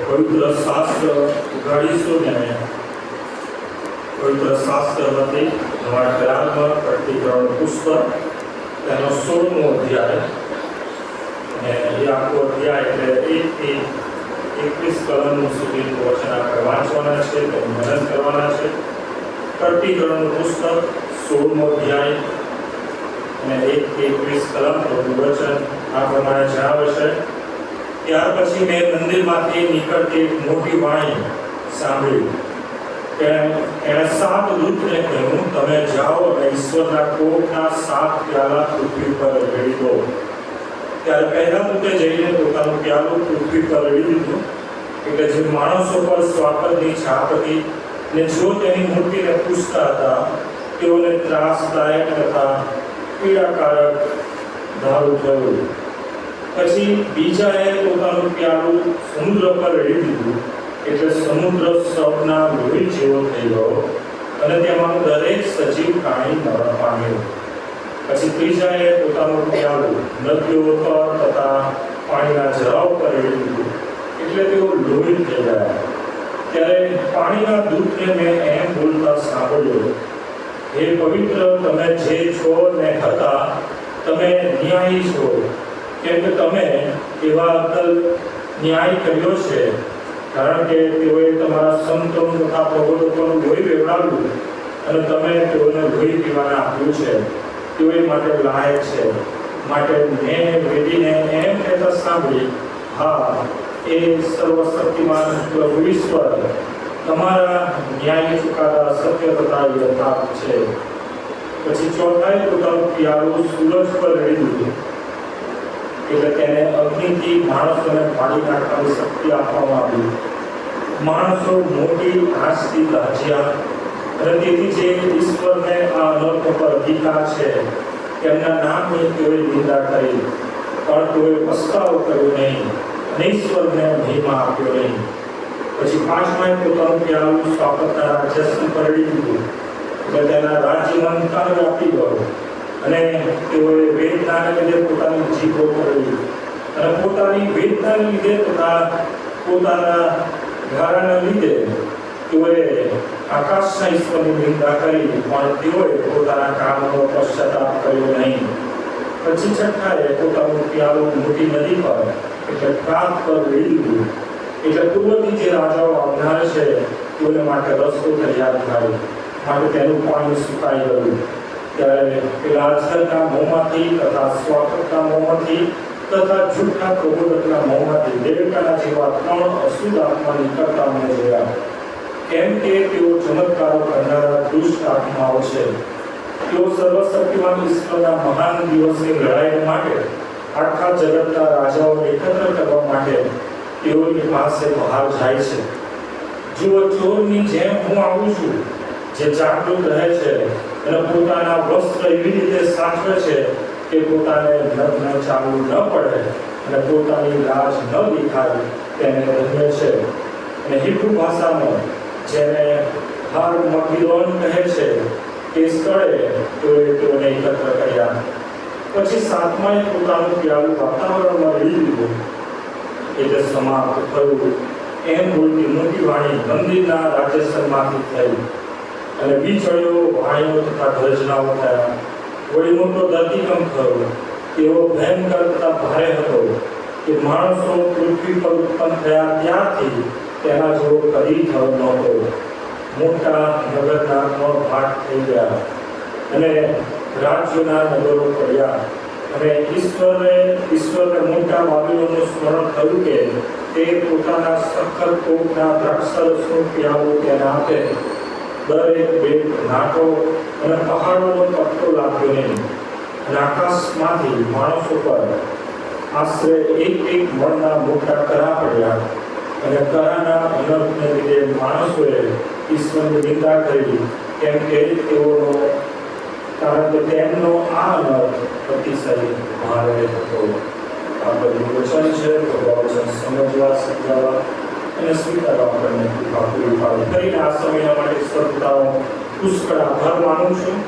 પવિત્ર શાસ્ત્ર ઉઘાડીશું ને પવિત્ર શાસ્ત્રમાંથી નવા કરારમાં પ્રતિકરણ પુસ્તક તેનો 16મો અધ્યાય અને એ આખો અધ્યાય એટલે 1 થી 21 કલમ સુધીનું વચન આપણે વાંચવાના છે, તેનું મનન કરવાના છે. પ્રતિકરણનું પુસ્તક 16મો અધ્યાય અને 1 થી 21 કલમ વચન આ પ્રમાણે જણાવે છે. ત્યાર પછી મેં મંદિરમાંથી નીકળતી એક મોટી વાણી સાંભળી. એણે 7 દૂતને કહ્યું, તમે જાઓ અને ઈશ્વરના કોપના 7 પ્યાલા પૃથ્વી પર રેડી દો. ત્યારે પહેલા દૂતે જઈને પોતાનું પ્યાલું પૃથ્વી પર રેડી દીધું. એટલે જે માણસો પર સ્વાપદની છાપ હતી ને જો તેની મૂર્તિને પૂજતા હતા તેઓને ત્રાસદાયક તથા પીડાકારક ધારું થયું. પછી બીજાએ પોતાનું પ્યાલું સમુદ્ર પર રેડી દીધું. એટલે સમુદ્ર સૌના લોહી જેવો થઈ ગયો અને તેમાં દરેક સજીવ પ્રાણી મરણ પામ્યું. પછી ત્રીજાએ પોતાનું પ્યાલું નદીઓ પર તથા પાણીના જરાઓ પર રેડી દીધું. એટલે તેઓ લોહી થઈ ગયા. ત્યારે પાણીના દૂતને મેં એમ બોલતા સાંભળ્યો, હે પવિત્ર, તમે જે છો ને હતા, તમે ન્યાયી છો, કેમ કે તમે એવા અકલ ન્યાય કર્યો છે. કારણ કે તેઓએ તમારા સંતો તથા પ્રબોધકોનું લોહી વેવડાવ્યું અને તમે તેઓને લોહી પીવાને આપ્યું છે. તેઓ એ માટે લાયક છે. માટે મેં વેદીને એમ કહેતા સાંભળી, હા, એ સર્વશક્તિમાન પ્રભુ ઈશ્વર, તમારા ન્યાયી ચુકાદા સત્ય તથા યથાર્થ છે. પછી ચોથાએ પોતાનું પ્યાલું સૂરજ પર રેડી દીધું. એટલે તેને અગ્નિથી માણસોને ફાડી નાખવાની શક્તિ આપવામાં આવી. માણસો મોટી આંચથી દાઝ્યા અને તેથી જે ઈશ્વરને આ અનર્થ પર અધિકાર છે તેમના નામની તેઓએ નિંદા કરી, પણ તેઓએ પસ્તાવો કર્યો નહીં અને ઈશ્વરને મહિમા આપ્યો નહીં. પછી પાંચમાએ પોતાનું પ્યાલું સ્વાપતના રાજ્ય પર રેડી દીધું. એટલે તેના રાજ્યમાં અંધકાર વ્યાપી ગયો અને તેઓએ વેદનાને લીધે પોતાની જીભો પકડી અને પોતાની વેદનાને લીધે તથા પોતાના ગારાને લીધે તેઓએ આકાશના ઈશ્વરની નિંદા કરી, પણ તેઓએ પોતાના કામનો પશ્ચાતાપ કર્યો નહીં. પછી છઠ્ઠાએ પોતાનું પ્યાલું મોટી નદી પર એટલે પ્રાંત પર રેડી દીધું. એટલે પૂર્વથી જે રાજાઓ આવનાર છે તેઓને માટે રસ્તો તૈયાર થાય, માટે તેનું પાણી સુકાઈ ગયું. ત્યારે પેલા અજગરના મોંમાંથી તથા સ્વાપકના મોંમાંથી તથા જૂઠના પ્રબોધકના મોંમાંથી દેવતાના જેવા 3 અશુદ્ધ આત્મા નીકળતા મેં જોયા. કેમ કે તેઓ ચમત્કારો કરનારા દુષ્ટ આત્માઓ છે. તેઓ સર્વશક્તિમાન ઈશ્વરના મહાન દિવસની લડાઈ માટે આખા જગતના રાજાઓને એકત્ર કરવા માટે તેઓની પાસે બહાર જાય છે. જુઓ, ચોરની જેમ હું આવું છું, જે જાગૃત રહે છે અને પોતાના વસ્ત્ર એવી રીતે સાચવે છે કે પોતાને નગ્ન ચાલવું ન પડે અને પોતાની લાજ ન દેખાય, તેને ધન્ય છે. અને હિબ્રુ ભાષામાં જેને હાર્મગીદોન કહે છે તે સ્થળે તેઓને એકત્ર કર્યા. પછી સાતમાએ પોતાનું પ્યાલું વાતાવરણમાં રેડી દીધું. એટલે સમાપ્ત થયું એમ બોલતી મોટી વાણી મંદિરના રાજ્યસનમાંથી થઈ અને વીજળીઓ, વાણીઓ તથા ગર્જનાઓ થયા. વળી મોટો ધરતીકંપ થયો. તેવો ભયંકર તથા ભારે હતો કે માણસો પૃથ્વી પર ઉત્પન્ન થયા ત્યારથી તેના જેવો કદી થયો નહોતો. મોટા નગરના 3 ભાગ થઈ ગયા અને રાજ્યોના નગરો પડ્યા. અને ઈશ્વરને મોટા બાબીલોનનું સ્મરણ થયું કે તે પોતાના સખત કોપના દ્રાક્ષરસનું પ્યાલું તેને આપે. દરેક બેટ, નાટો અને પહાડોનો પટ્ટો લાગ્યો નહીં. અને આકાશમાંથી માણસો પર આશરે 1 મણના મોટા કરા પડ્યા. અને કરાના અનર્થને લીધે માણસોએ ઈશ્વરની નિંદા કરી, કેમ કે કારણ કે તેમનો આ અનર્થ અતિશય ભારે હતો. આ બધું વચન છે. તો વચન સમજવા, સમજાવવા અને સ્વીકારવા આપણને કૃપા પૂરી પાડે. કરીને આ સમયના માટે ઈશ્વર પિતાનો પુષ્કળ આભાર માનું છું.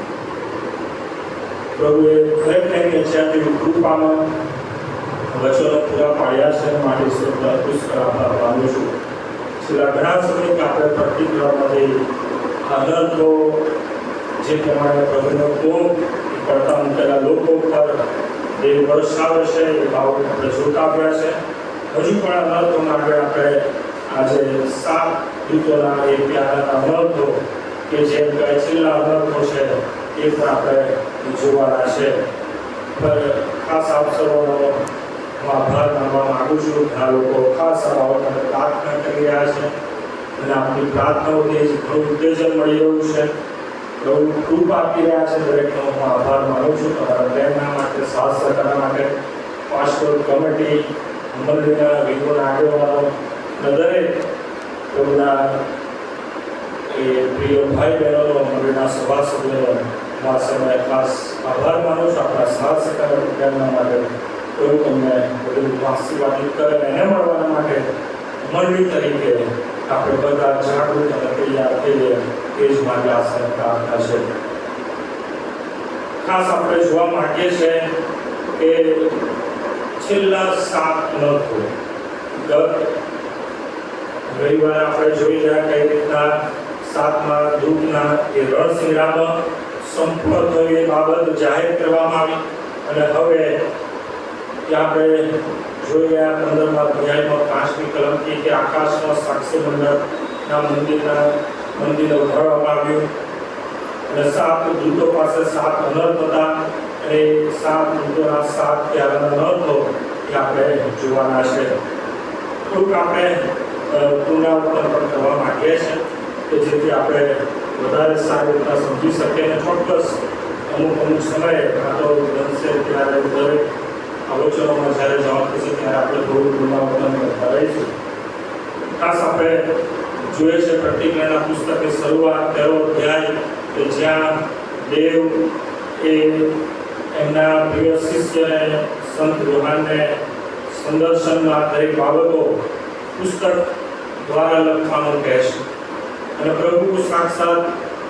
પ્રભુએ ખરેખર એની અત્યારની કૃપામાં વચનો પૂરા પાડ્યા છે માટે ઈશ્વરનો પુષ્કળ આભાર માનું છું. છેલ્લા ઘણા સમયથી આપણે પ્રતિક્રિયામાંથી અનર્થો જે પ્રમાણે પ્રભુનો કોપ પડતા મૂકેલા લોકો પર એ વર્ષાવે છે એ બાબત આપણે જોતા આવ્યા છે. હજુ પણ અનર્થોમાં આગળ આપણે આજે 7 દૂતોના એ પ્યારાના અનર્થો કે જે છેલ્લા અનર્થો છે એ પણ આપણે જોવાના છે. પર ખાસ આપ સૌનો આભાર માનવા માગું છું. ઘણા લોકો ખાસ આ બાબતને પ્રાર્થના કરી રહ્યા છે અને આપણી પ્રાર્થનાઓથી ઘણું ઉત્તેજન મળી રહ્યું છે. પ્રભુ કૃપા આપી રહ્યા છે. દરેકનો હું આભાર માનું છું તમારા પ્રેરણા માટે, સાથ સહકાર માટે, પાસ્ટોરલ કમિટી, મંડળીના વિદ્વાન આગેવાનો અને દરેક પ્રભુના એ પ્રિય ભાઈ બહેનોનો, મંડળીના સભાસદોનો આ સમયે ખાસ આભાર માનું છું. આપણા સાથ સહકાર પ્રેરણા માટે પ્રભુ તમને બધું આશીર્વાદિત કરે અને એને મળવાના માટે મંડળી તરીકે આપણે બધા જાગૃત અને તૈયાર થઈએ એ જ મારી આશા અને પ્રાર્થના છે. ખાસ આપણે જોવા માંગીએ છીએ કે છેલ્લા 7 અનર્થો દર રવિવારે આપણે જોઈ રહ્યા કઈ રીતના 7મા દૂતના એ રણશિંગડામાં સંપૂર્ણ થયું એ બાબત જાહેર કરવામાં આવી અને હવે આપણે જોઈ રહ્યા 15મા અધ્યાયમાં 5મી કલમથી કે આકાશમાં સાક્ષી મંડળના મંદિરને ઉઘાડવામાં આવ્યું અને 7 દૂતો પાસે 7 અનર્થ હતા અને 7 દૂતોના 7 પ્યારાના અનર્થો એ આપણે જોવાના છે. થોડુંક આપણે પુનરાવર્તન પણ કરવા માંગીએ છીએ કે જેથી આપણે વધારે સારી રીતના સમજી શકીએ અને ચોક્કસ અમુક સમયે કાં તો બનશે ત્યારે દરેક આલોચનામાં જ્યારે જવા થશે ત્યારે આપણે થોડું પુનરાવર્તન કરતા રહીશું. ખાસ આપણે જોઈએ છે પ્રતિક્રિયાના પુસ્તકની શરૂઆત 13 અધ્યાય કે જ્યાં દેવ એ એમના પ્રિય શિષ્યને સંત યોહાનને સંદર્શનમાં દરેક બાબતો પુસ્તક દ્વારા લખવાનું કહે છે અને પ્રભુ સાક્ષાત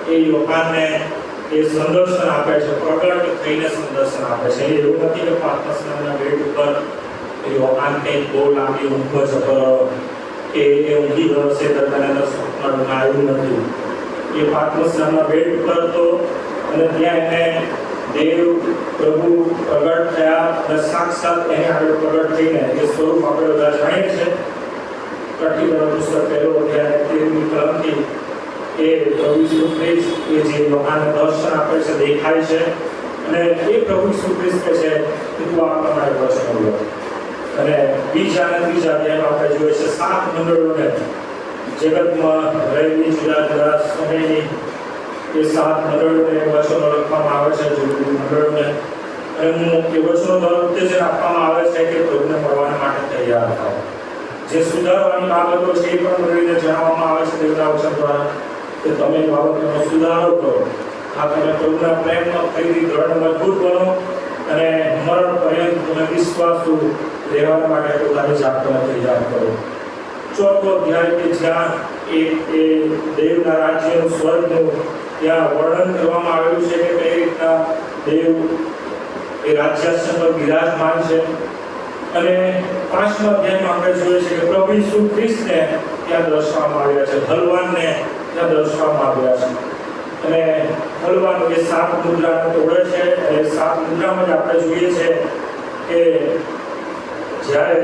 એ યોહાનને એ સંદર્શન આપે છે, પ્રગટ થઈને સંદર્શન આપે છે. એવું નથી કે પાત્મસ્નાનના બેટ ઉપર યોહાન કંઈક બહુ લાંબી ઊંઘ જબર કે એ ઊંઘી ગયો છે દરમિયાન સ્વપ્નમાં આવ્યું નથી. એ પાત્મસ્નાનના બેટ ઉપર હતો અને ત્યાં એને દેવ પ્રભુ પ્રગટ થયા અને સાક્ષાત એને આગળ પ્રગટ થઈને એ સ્વરૂપ આપણે બધા જાણીએ છીએ. પ્રતિક્રિયા પુસ્તક 1 અધ્યાય 13મી કલમથી એ પ્રભુ ઈસુ ખ્રિસ્ત એ જે યોહાનને દર્શન આપે છે, દેખાય છે અને એ પ્રભુ ઈસુ ખ્રિસ્ત કહે છે કે તું આ પ્રમાણે વચન બોલ. અને બીજા અને ત્રીજા અધ્યાયમાં આપણે જોઈએ છે 7 મંડળોને જગતમાં રહેલી જુદા જુદા સમયની એ 7 મંડળોને વચનો લખવામાં આવે છે, જુદી જુદી મંડળોને અને એ વચનો દ્વારા ઉત્તેજન આપવામાં આવે છે કે પ્રભુને મળવાના માટે તૈયાર થાઓ. જે સુધારવાની બાબતો છે એ પણ મંડળીને જણાવવામાં આવે છે દેવના વચન દ્વારા કે તમે બાબતોનો સુધારો કરો. આ તમે પ્રભુના પ્રેમમાં ફરીથી દ્રઢ મજબૂત બનો અને મરણ પર્યંત તમે વિશ્વાસુ રહેવા માટે પોતાની જાતને તૈયાર કરો. 4થો અધ્યાય કે જ્યાં એ દેવના રાજ્યનું સ્વર્ગનું ત્યાં વર્ણન કરવામાં આવેલું છે કે કઈ રીતના દેવ એ રાજ્યાસન પર બિરાજમાન છે. અને 5મા અધ્યાયમાં આપણે જોઈએ છે કે પ્રભુ ઈસુ ખ્રિસ્તને ત્યાં દર્શાવવામાં આવ્યા છે, ભગવાનને ત્યાં દર્શાવવામાં આવ્યા છે અને ભગવાન એ 7 મુદ્રાને તોડે છે. અને 7 મુદ્રામાં જ આપણે જોઈએ છે કે જ્યારે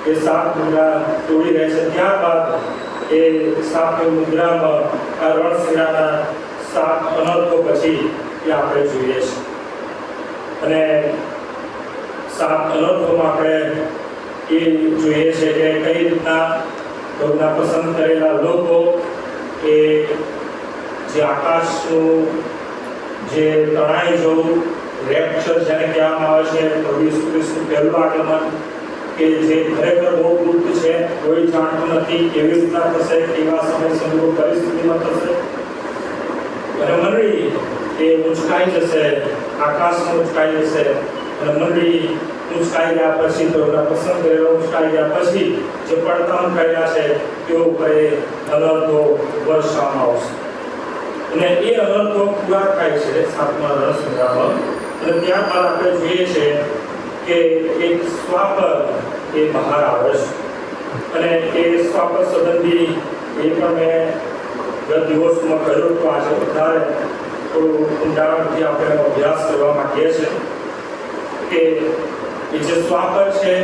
એ 7 મુદ્રા તોડી રહે છે ત્યારબાદ એ 7મી મુદ્રામાં આ રણશિંગડાના 7 અનર્થો પછી એ આપણે જોઈએ છે અને 7 અનર્થોમાં આપણે એ જોઈએ છે કે કઈ રીતના પ્રભુના પસંદ કરેલા લોકો એ જે આકાશનું જે તણાઈ જવું, રેપ્ચર જેને કહેવામાં આવે છે, પ્રભુ ઈસુ ખ્રિસ્તનું પહેલું આગમન કે જે ખરેખર બહુ ગુપ્ત છે, કોઈ જાણતું નથી કેવી રીતના થશે, કેવા સમય સંજોગ પરિસ્થિતિમાં થશે અને મંડળી એ ઉંચકાઈ જશે, આકાશમાં ઉંચકાઈ જશે અને મંડળી ઉંચકાઈ ગયા પછી પ્રભુના પસંદ કરેલા ઉંચકાઈ ગયા પછી જે પડતામ કર્યા છે તેઓ ઉપર અનર્થો વર્ષવામાં આવશે અને એ અનર્થો પૂરા થાય છે 7મા રણશિંગડામાં. અને ત્યારબાદ આપણે જોઈએ છે કે એક સ્વાપર એ બહાર આવે છે અને એ સ્વાપર સંબંધી એ પણ મેં ગત દિવસમાં કર્યો તો આજે વધારે થોડું ઊંડાણથી આપણે અભ્યાસ કરવા માંગીએ છીએ કે એ જે સ્વાપર છે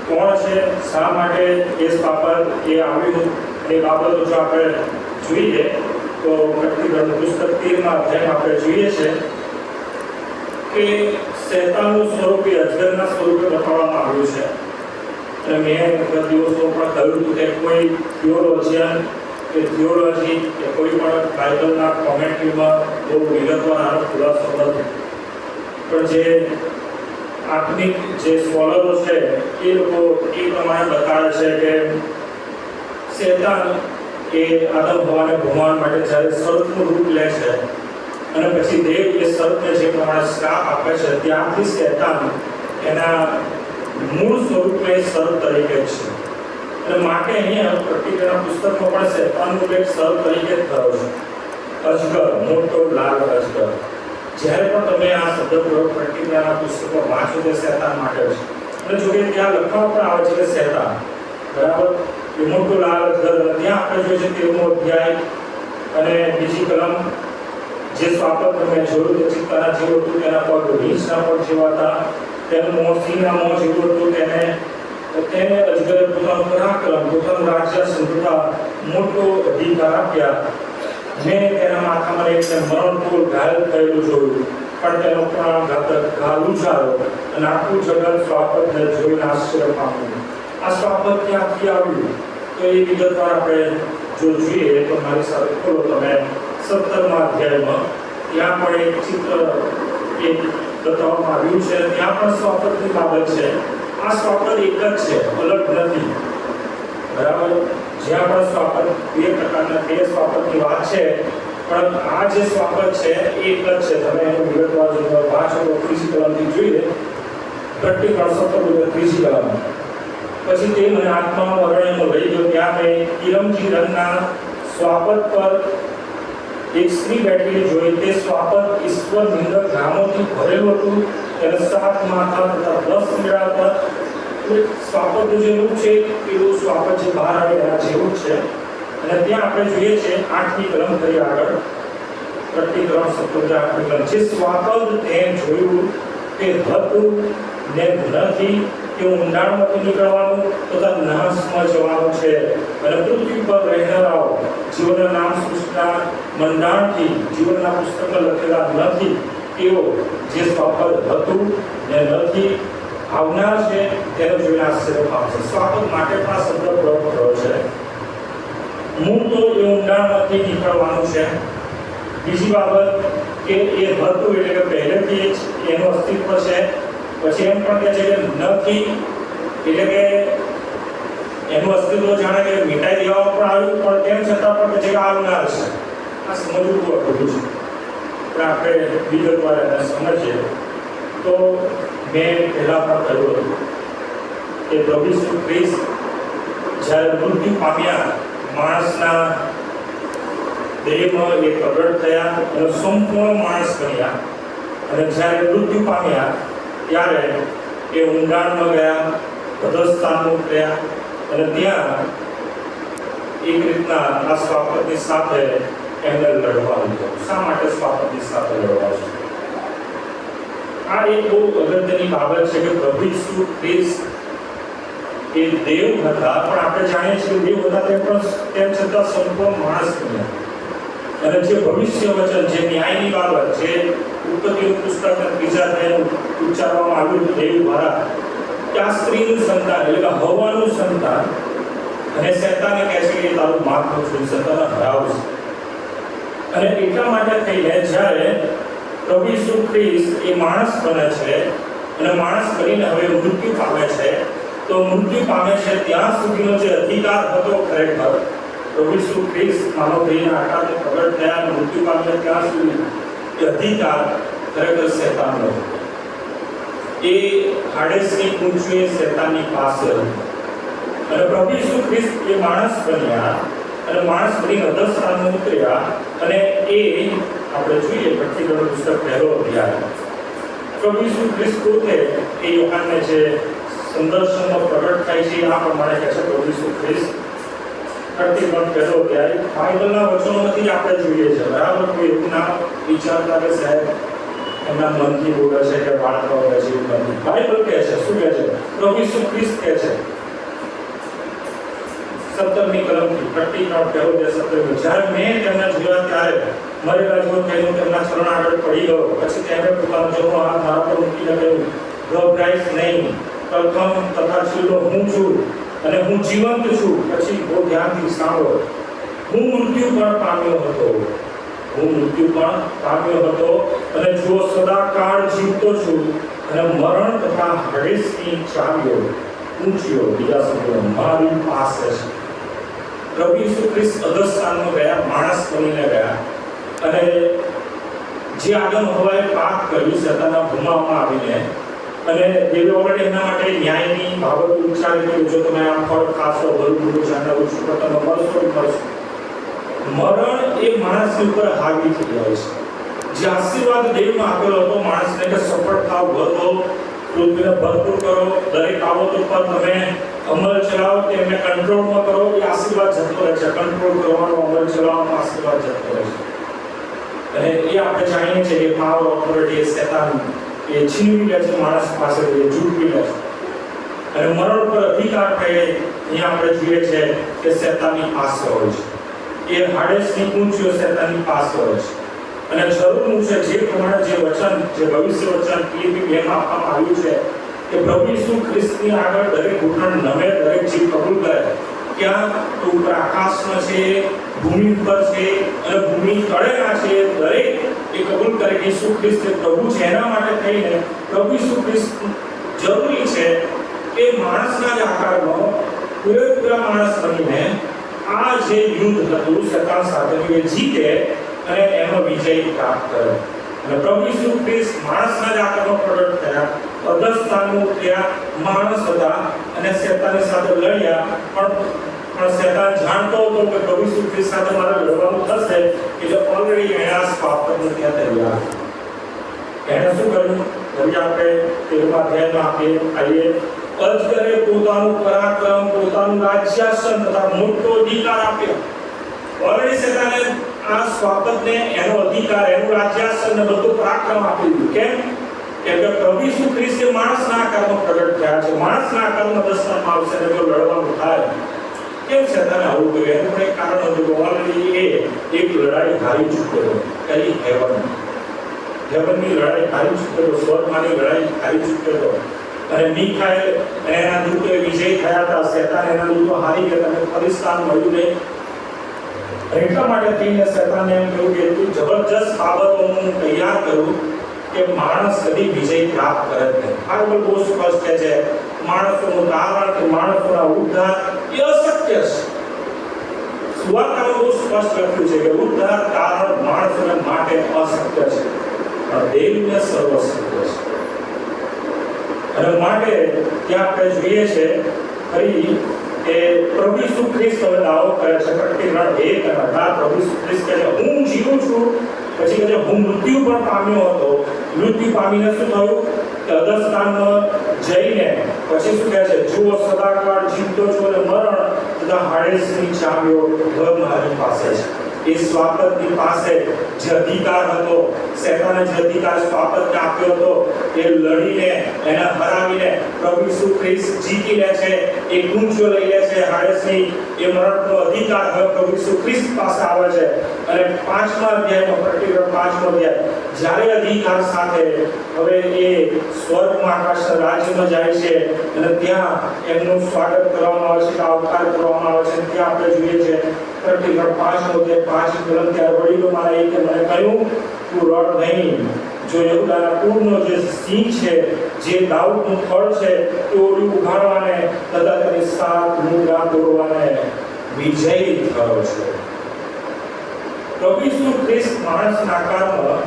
કોણ છે, શા માટે એ સ્વાપર એ આવ્યું એ બાબતો જો આપણે જોઈએ તો પ્રકટીકરણ પુસ્તક 13 અધ્યાયમાં આપણે જોઈએ છે કે શૈતાનનું સ્વરૂપ એ અજગરના સ્વરૂપે બતાવવામાં આવ્યું છે. અને મેં ગત દિવસોમાં પણ કહ્યું હતું કે કોઈ થિયોલોજિયન કે થિયોલોજી કે કોઈ પણ બાઇબલના કોમેન્ટ્રીમાં બહુ વિગતવાર આનો ખુલાસો નથી, પણ જે આત્મિક જે સ્કોલરો છે એ લોકો એ પ્રમાણે બતાવે છે કે શૈતાન એ આદમ હવાને ભગવાન માટે જ્યારે સર્પનું રૂપ લે છે અને પછી દેવ એ સર્પને જે પ્રમાણે શ્રાપ આપે છે ત્યાંથી શૈતાન એના મૂળ સ્વરૂપે સર્પ તરીકે છે. અને માટે અહીંયા પ્રકટીકરણ પુસ્તકમાં પણ શૈતાનનું એક સર્પ તરીકે જ થયો છે, અજગર, મોટો લાલ અજગર. જ્યારે પણ તમે આ શબ્દ પ્રયોગ પ્રકટીકરણના પુસ્તકમાં વાંચો તે શૈતાન માટે છે. અને જો કે ત્યાં લખવામાં પણ આવે છે કે શૈતાન, બરાબર, એ મોટો લાલ અજગર. ત્યાં આપણે જોઈએ છે 13મો અધ્યાય અને બીજી કલમ જે સ્વાપર તમે જોયું તે ચિત્તાના જેવું હતું, તેના પગ રીંછના પગ જેવા હતા, તેનું મોં સિંહના મોં જેવું હતું. તેને અજગરે પોતાનું પરાક્રમ, પોતાનું રાજ્ય સંતતા મોટો અધિકાર આપ્યા. મેં તેના માથામાં એક મરણપૂર ઘાયલ થયેલું જોયું, પણ તેનો પ્રાણઘાતક ઘા ઉછાળો અને આખું જગત સ્વાપરને જોઈને આશ્ચર્ય પામ્યું. આ સ્વાપર ક્યાંથી આવ્યું તો એ વિગતવાર આપણે જો જોઈએ તો મારી સાથે ખોલો તમે 17મા અધ્યાયમાં. ત્યાં પણ એક ચિત્ર એક બતાવવામાં આવ્યું છે. ત્યાં પણ સ્વાપરની બાબત છે. આ સ્વાપર એક જ છે, અલગ નથી, બરાબર. જ્યાં પણ સ્વાપર બે પ્રકારના બે સ્વાપરની વાત છે, પણ આ જે સ્વાપર છે એ એક જ છે. તમે એનું વિગતવાર જો વાંચો તો 3જી કલમથી જોઈએ, પ્રકટીકરણ 17 3જી કલમ. પછી તે મને આત્મામાં અરણ્યમાં લઈ ગયો. ત્યાં મેં કિરમજી રંગના સ્વાપર પર એક સ્ત્રી બેઠેલી જોઈ. તે સ્વાપર ઈશ્વર નિંદક નામોથી ભરેલું હતું. તેને 7 માથા તથા 10 શિંગડા હતા. સ્વાપરનું જે રૂપ છે એવું સ્વાપર જે બહાર આવે એના જેવું છે. અને ત્યાં આપણે જોઈએ છે 8મી કલમ કરી આગળ, પ્રકટીકરણ 17 8મી કલમ. જે સ્વાપર તે જોયું તે હતું ને નથી, કે ઊંડાણમાંથી નીકળવાનું તથા નાશમાં જવાનું છે. અને પૃથ્વી પર રહેનારાઓ જીવનના નામ સૃષ્ટિના મંડાણથી જીવનના પુસ્તકમાં લખેલા નથી તેઓ જે સ્વાપર હતું ને નથી આવનાર છે તેને જોઈને આશ્ચર્ય પામશે. સ્વાપર માટે પણ આ શબ્દ પ્રયોગ થયો છે. મૂળ તો એ ઊંડાણમાંથી નીકળવાનું છે. બીજી બાબત કે એ હતું એટલે કે પહેલેથી જ એનું અસ્તિત્વ છે. પછી એમ પણ કહે છે કે નથી એટલે કે એનું અસ્તિત્વ જાણે કે મિટાઈ દેવામાં પણ આવ્યું, પણ તેમ છતાં પણ કહે છે કે આવનાર છે. આ સમજવું બહુ અઘરું છે, પણ આપણે વિગતવાર એને સમજીએ તો મેં પહેલા પણ કહ્યું હતું કે પ્રભુ ઈસુ ખ્રિસ્ત જ્યારે મૃત્યુ પામ્યા, માણસના દેહમાં એ પ્રગટ થયા અને સંપૂર્ણ માણસ બન્યા. અને જ્યારે મૃત્યુ પામ્યા ત્યારે એ ઊંડાણમાં ગયા, અધસ્થાનમાં ઉતર્યા અને ત્યાં એક રીતના આ સ્વાપરની સાથે એમને લડવા લીધો. શા માટે સ્વાપરની સાથે લડવા છે? આ એક બહુ અગત્યની બાબત છે કે પ્રભુ ઈસુ ખ્રિસ્ત એ દેવ હતા, પણ આપણે જાણીએ છીએ દેવ હતા તેમ છતાં સંપૂર્ણ માણસ બન્યા. અને જે ભવિષ્ય વચન, જે ન્યાયની બાબત, જે ઉત્પત્તિનું પુસ્તકના 3જા અધ્યાયમાં ઉચ્ચારવામાં આવ્યું દેવ દ્વારા કે આ સ્ત્રીનું સંતાન એટલે કે હવાનું સંતાન, અને શૈતાને કહે છે કે તારું માથું છોડશે, તને હરાવશે. અને એટલા માટે થઈને જ્યારે પ્રભુ ઈસુ ખ્રિસ્ત એ માણસ બને છે અને માણસ બનીને હવે મૃત્યુ પામે છે, તો મૃત્યુ પામે છે ત્યાં સુધીનો જે અધિકાર હતો ખરેખર પ્રભુ ઈસુ ખ્રિસ્ત માનવ દેહના આકારને પ્રગટ થયા અને મૃત્યુ પામ્યા ત્યાં સુધી એ અધિકાર ખરેખર શૈતાનનો હતો. એ હાડેસની પૂંછડી શૈતાનની પાસે હતી. અને પ્રભુ ઈસુ ખ્રિસ્ત એ માણસ બન્યા અને માણસ બનીને અધસ્થાનમાં ઉતર્યા. અને એ આપણે જોઈએ પ્રકટીકરણ પુસ્તક 1લો અધ્યાય પ્રભુ ઈસુ ખ્રિસ્ત પોતે એ યોહાનને જે સંદર્શનમાં પ્રગટ થાય છે આ પ્રમાણે કહે છે પ્રભુ ઈસુ ખ્રિસ્ત 31 પહેલો અધ્યાય બાઇબલના વચનોમાંથી જ આપણે જોઈએ છે બરાબર કોઈ એવું ના વિચારતા કે સાહેબ એમના મનથી બોલે છે કે વાર્તા હોય છે એવું નથી બાઇબલ કહે છે શું કહે છે પ્રભુ ઈસુ ખ્રિસ્ત કહે છે 17મી કલમથી 31 પહેલો અધ્યાય 17 જ્યારે મેં તેમને જોયા ત્યારે મરેલા જેવો થઈને તેમના ચરણ આગળ પડી ગયો પછી તેમણે પોતાનો જમણો હાથ મારા પર મૂકીને કહ્યું ગભરાઈશ નહીં પ્રથમ તથા છેલ્લો હું છું અને હું જીવંત છું પછી બહુ ધ્યાનથી સાંભળો હું મૃત્યુ પણ પામ્યો હતો અને જો સદાકાળ જીવતો છું અને મરણ તથા હડેસની ચાવીઓ ઊંચીઓ બીજા શબ્દો મારી પાસે છે પ્રભુ ઈસુ ખ્રિસ્ત અધસ્થાનમાં ગયા માણસ બનીને ગયા અને જે આદમ હવાએ પાપ કર્યું શેતાનના ભૂમામાં આવીને અને દેવે ઓલરેડી એમના માટે ન્યાયની બાબત ઉચ્ચારી હતી જો તમે આ ફળ ખાશો ભલું જાણવું છું તો તમે મળશો મરણ એ માણસની ઉપર હાવી થઈ જાય છે જે આશીર્વાદ દેવમાં આપેલો હતો માણસને કે સફળ થાવ વધો પૃથ્વીને ભરપૂર કરો દરેક બાબતો પર તમે અમલ ચલાવો તેમને કંટ્રોલમાં કરો એ આશીર્વાદ જતો રહે છે કંટ્રોલ કરવાનો અમલ ચલાવવાનો આશીર્વાદ જતો રહે છે અને એ આપણે જાણીએ છીએ કે પાવર ઓથોરિટી શેતાન એ છીનવી લે છે માણસ પાસે ઝૂંટવી લે છે અને મરણ પર અધિકાર થાય અહીંયા આપણે જોઈએ છે કે શેતાનની પાસે હોય છે એ હાડેસની ઊંચીઓ શેતાનની પાસે હોય છે અને જરૂરનું છે જે પ્રમાણે જે વચન જે ભવિષ્ય વચન ફિલિપી 2 માં આપવામાં આવ્યું છે કે પ્રભુ ઈસુ ખ્રિસ્તની આગળ દરેક ઘૂંટણ નમે દરેક જીવ કબૂલ કરે ક્યાં ઉપર આકાશમાં છે ભૂમિ ઉપર છે અને ભૂમિ તળેના છે દરેક એ કબૂલ કરે કે ઈસુ ખ્રિસ્ત પ્રભુ છે એના માટે થઈને પ્રભુ ઈસુ ખ્રિસ્ત જરૂરી છે કે માણસના જ આકારમાં પૂરેપૂરા માણસ બનીને આ જે યુદ્ધ હતું શેતાન સાથે એ જીતે અને એનો વિજય પ્રાપ્ત કરે અને પ્રભુ ઈસુ ખ્રિસ્ત માણસના જ આકારમાં પ્રગટ થયા અધસ્થાનમાં ઉતર્યા માણસ હતા અને શેતાનની સાથે લડ્યા પણ શેતાન જાણતો હતો કે પ્રભુ ઈસુ ખ્રિસ્ત સાથે મારે લડવાનું થશે એટલે ઓલરેડી એના સ્વાપને ત્યાં તૈયાર એને શું કર્યું હવે આપણે 13મા અધ્યાયમાં આવીએ અજગરે પોતાનું પરાક્રમ પોતાનું રાજ્યાસન તથા મોટો અધિકાર આપ્યો ઓલરેડી શેતાને આ સ્વાપતને એનો અધિકાર એનું રાજ્યાસન ને બધું પરાક્રમ આપી દીધું કેમ કે પ્રભુ ઈસુ ખ્રિસ્ત માણસના આકારમાં પ્રગટ થયા છે માણસના આકારમાં દર્શનમાં આવશે અને જો લડવાનું થાય કેમ શેતાને આવું કર્યું એનું પણ એક કારણ હતું કે ઓલરેડી એ એક લડાઈ હારી ચૂક્યો કઈ હેવનની લડાઈ હારી ચૂક્યો સ્વર્ગમાંની લડાઈ હારી ચૂક્યો અને મિખાએલ અને એના દૂતોએ વિજય થયા હતા શેતાન એના દૂતો હારી ગયા અને ફરિસ્તાન મળ્યું નહીં એટલા માટે થઈને શેતાને એમ કહ્યું કે એટલી જબરજસ્ત બાબતો હું તૈયાર કરું કે માણસ કદી વિજય પ્રાપ્ત કરે નહીં બાઇબલ બહુ સ્પષ્ટ કહે છે માણસોનું તારણ કે માણસોના ઉદ્ધાર એ અશક્ય છે સુવાર્તામાં બહુ સ્પષ્ટ લખ્યું છે કે ઉદ્ધાર તારણ માણસોને માટે અશક્ય છે પણ દેવને સર્વ શક્ય છે અને માટે ત્યાં આપણે જોઈએ છે ફરી કે પ્રભુ ઈસુ ખ્રિસ્ત હવે દાવો કરે છે પ્રકટીકરણ 1 અને 18 પ્રભુ ઈસુ ખ્રિસ્ત કહે છે હું જીવું છું પછી કહે છે હું મૃત્યુ પણ પામ્યો હતો મૃત્યુ પામીને શું થયું કે અધસ્થાનમાં જઈને પછી શું કહે છે જુઓ સદાકાળ જીવતો છું અને મરણ તથા હાડેસની ચાવીઓ હવે મારી પાસે છે એ સ્વાપતની પાસે જે અધિકાર હતો શેતાને જે અધિકાર સ્વાપતને આપ્યો હતો એ લડીને એને હરાવીને પ્રભુ ઈસુ ખ્રિસ્ત જીતી લે છે એ ગુંજો લઈ લે છે હાડેસની એ મરણનો અધિકાર હવે પ્રભુ ઈસુ ખ્રિસ્ત પાસે આવે છે અને 5મા અધ્યાયમાં પ્રકટીકરણ 5મો અધ્યાય જ્યારે અધિકાર સાથે હવે એ સ્વર્ગમાં આકાશના રાજ્યમાં જાય છે અને ત્યાં એમનું સ્વાગત કરવામાં આવે છે આવકાર કરવામાં આવે છે ત્યાં આપણે જોઈએ છે પ્રકટીકરણ 5મો અધ્યાય 5 કલમ ત્યારે વડીલો મારા કે મને કહ્યું તું રડ નહીં જો યહૂદાના કુળનો જે સિંહ છે જે દાઉદનું ફળ છે તે ઓલી ઉઘાડવાને તથા તેની 7 મુદ્રા તોડવાને વિજય થયો છે પ્રભુ ઈસુ ખ્રિસ્ત માણસના આકારમાં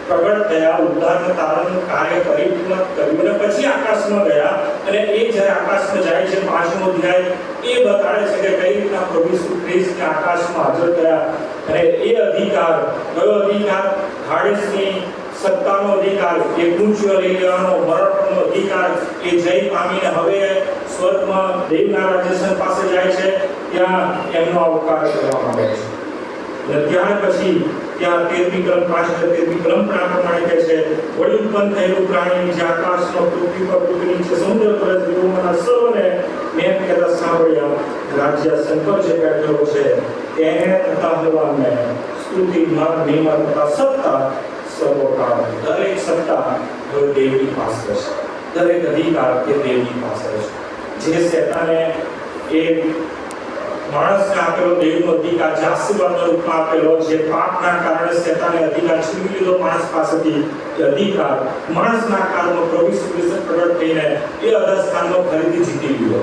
પ્રગટ થયા ઉદ્ધારનું તારણનું કાર્ય પરિપૂર્ણ કર્યું અને પછી આકાશમાં ગયા અને એ જ્યારે આકાશમાં જાય છે 5મો અધ્યાય એ બતાડે છે કે કઈ રીતના પ્રભુ ઈસુ ખ્રિસ્ત આકાશમાં હાજર થયા અને એ અધિકાર કયો અધિકાર હાડેસની સત્તાનો અધિકાર, એ મૃત્યુ લઈ લેવાનો, મરણનો અધિકાર એ જય પામીને હવે સ્વર્ગમાં દેવના રાજેશન પાસે જાય છે, ત્યાં એમનો અવતાર કરવામાં આવે છે. અને ત્યાર પછી ત્યાં 13મી કલમ પાછળ 13મી કલમ પ્રમાણે કહે છે, વળી ઉત્પન્ન થયેલું પ્રાણી જે આકાશનો, પૃથ્વી પર, પૃથ્વી નીચે, સમુદ્ર પર જીવોમાંના સર્વને મેં કહેતા સાંભળ્યા, રાજ્યાસન પર જે બેઠેલો છે એને તથા હવાને સ્તુતિ, મહિમા તથા સત્તા સર્વકાળ, દરેક સત્તા હવે દેવની પાસે છે, દરેક અધિકાર એ દેવની પાસે છે. જે શેતાને એ માણસને આપેલો દેવનો અધિકાર, જે આશીર્વાદના રૂપમાં આપેલો, જે પાપના કારણે શેતાને અધિકાર છીનવી લીધો માણસ પાસેથી, એ અધિકાર માણસના કાળમાં પ્રભુ ઈસુ ખ્રિસ્ત પ્રગટ થઈને એ અધસ્થાનનો ફરીથી જીતી લીધો,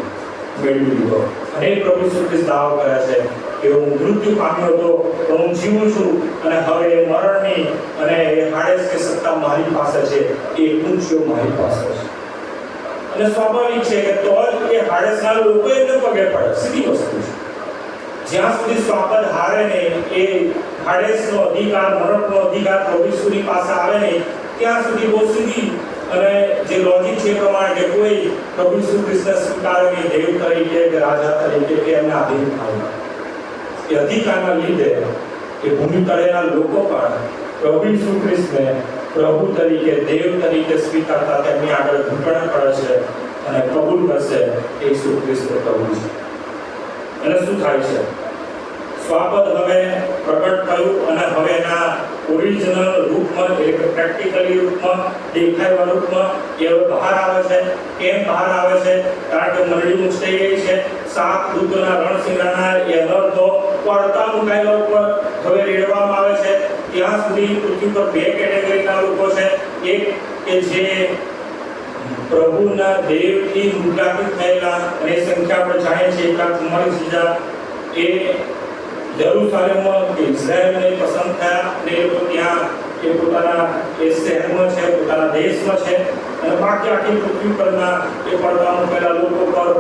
મેળવી લીધો. અને પ્રભુ ઈસુ ખ્રિસ્ત દાવો કરે છે કે હું મૃત્યુ પામ્યો હતો પણ હું જીવું છું, અને હવે મરણની અને એ હાડેસ કે સત્તા મારી પાસે છે, એ કુંચીઓ મારી પાસે છે. અને સ્વાભાવિક છે કે તો જ એ હાડેસના લોકો એમને પગે પડે, સીધી વસ્તુ છે. જ્યાં સુધી સ્વાપદ હારે નહીં, એ હાડેસનો અધિકાર, મરણનો અધિકાર પ્રભુ ઈસુની પાસે આવે નહીં, ત્યાં સુધી બહુ સીધી અને જે લોજિક છે એ પ્રમાણે કે કોઈ પ્રભુ ઈસુ ખ્રિસ્તને સ્વીકારે નહીં દેવ તરીકે કે રાજા તરીકે કે એમના અધીન થાય. એ અધિકારના લીધે એ ભૂમિ તળેના લોકો પણ પ્રભુ ઈસુ ખ્રિસ્તને પ્રભુ તરીકે, દેવ તરીકે સ્વીકારતા તેમની આગળ ઘૂંટણ કરે છે અને કબૂલ કરશે કે ઈસુ ખ્રિસ્ત પ્રભુ છે. અને શું થાય છે? સ્વાપદ હવે પ્રગટ થયું અને હવે એના ઓરિજિનલ રૂપમાં, એટલે પ્રેક્ટિકલી રૂપમાં, દેખાયવા રૂપમાં એ બહાર આવે છે. કેમ બહાર આવે છે? કારણ કે મંડળી મુક્ત થઈ ગઈ છે. 7 દૂતોના રણસિંગાના એ અનર્થો પડતા મુકાયેલા ઉપર હવે રેડવામાં આવે છે. ત્યાં સુધી પૃથ્વી પર 2 કેટેગરીના લોકો છે. એક કે જે પ્રભુના દેવથી મુદ્રાકિત થયેલા, અને સંખ્યા આપણે જાણીએ છીએ 1,44,000, એ જેરુસલેમમાં કે ઇઝરાયલને પસંદ થયા, અને એ લોકો ત્યાં એ પોતાના એ શહેરમાં છે, પોતાના દેશમાં છે. અને બાકી આખી પૃથ્વી પરના એ પડદા મૂકેલા લોકો પર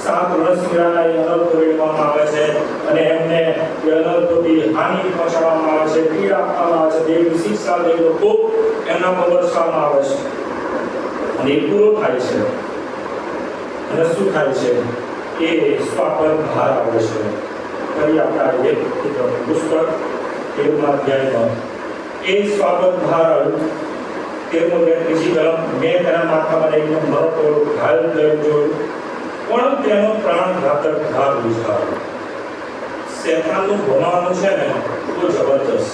7 રણસિંગાના એ અનર્થો રેડવામાં આવે છે, અને એમને એ અનર્થોથી હાનિ પહોંચાડવામાં આવે છે, પીડા આપવામાં આવે છે, દેવની શિક્ષા દેવનો કોપ એમના પર વરસાવવામાં આવે છે. અને એ પૂરો થાય છે. અને શું થાય છે? એ સ્વાપદ બહાર આવે છે. ફરી આપણે પુસ્તક 13મા અધ્યાયમાં એ સ્વાપદ બહાર આવ્યું. 13મો અધ્યાય 3જી કલમ, મેં તેના માથામાં એકદમ મરતો ઘાયલ થયેલો જોયું, પણ તેનો પ્રાણઘાતક ઘા બુઝાયો. શેતાનનું ભમાવાનું છે ને બહુ જબરજસ્ત.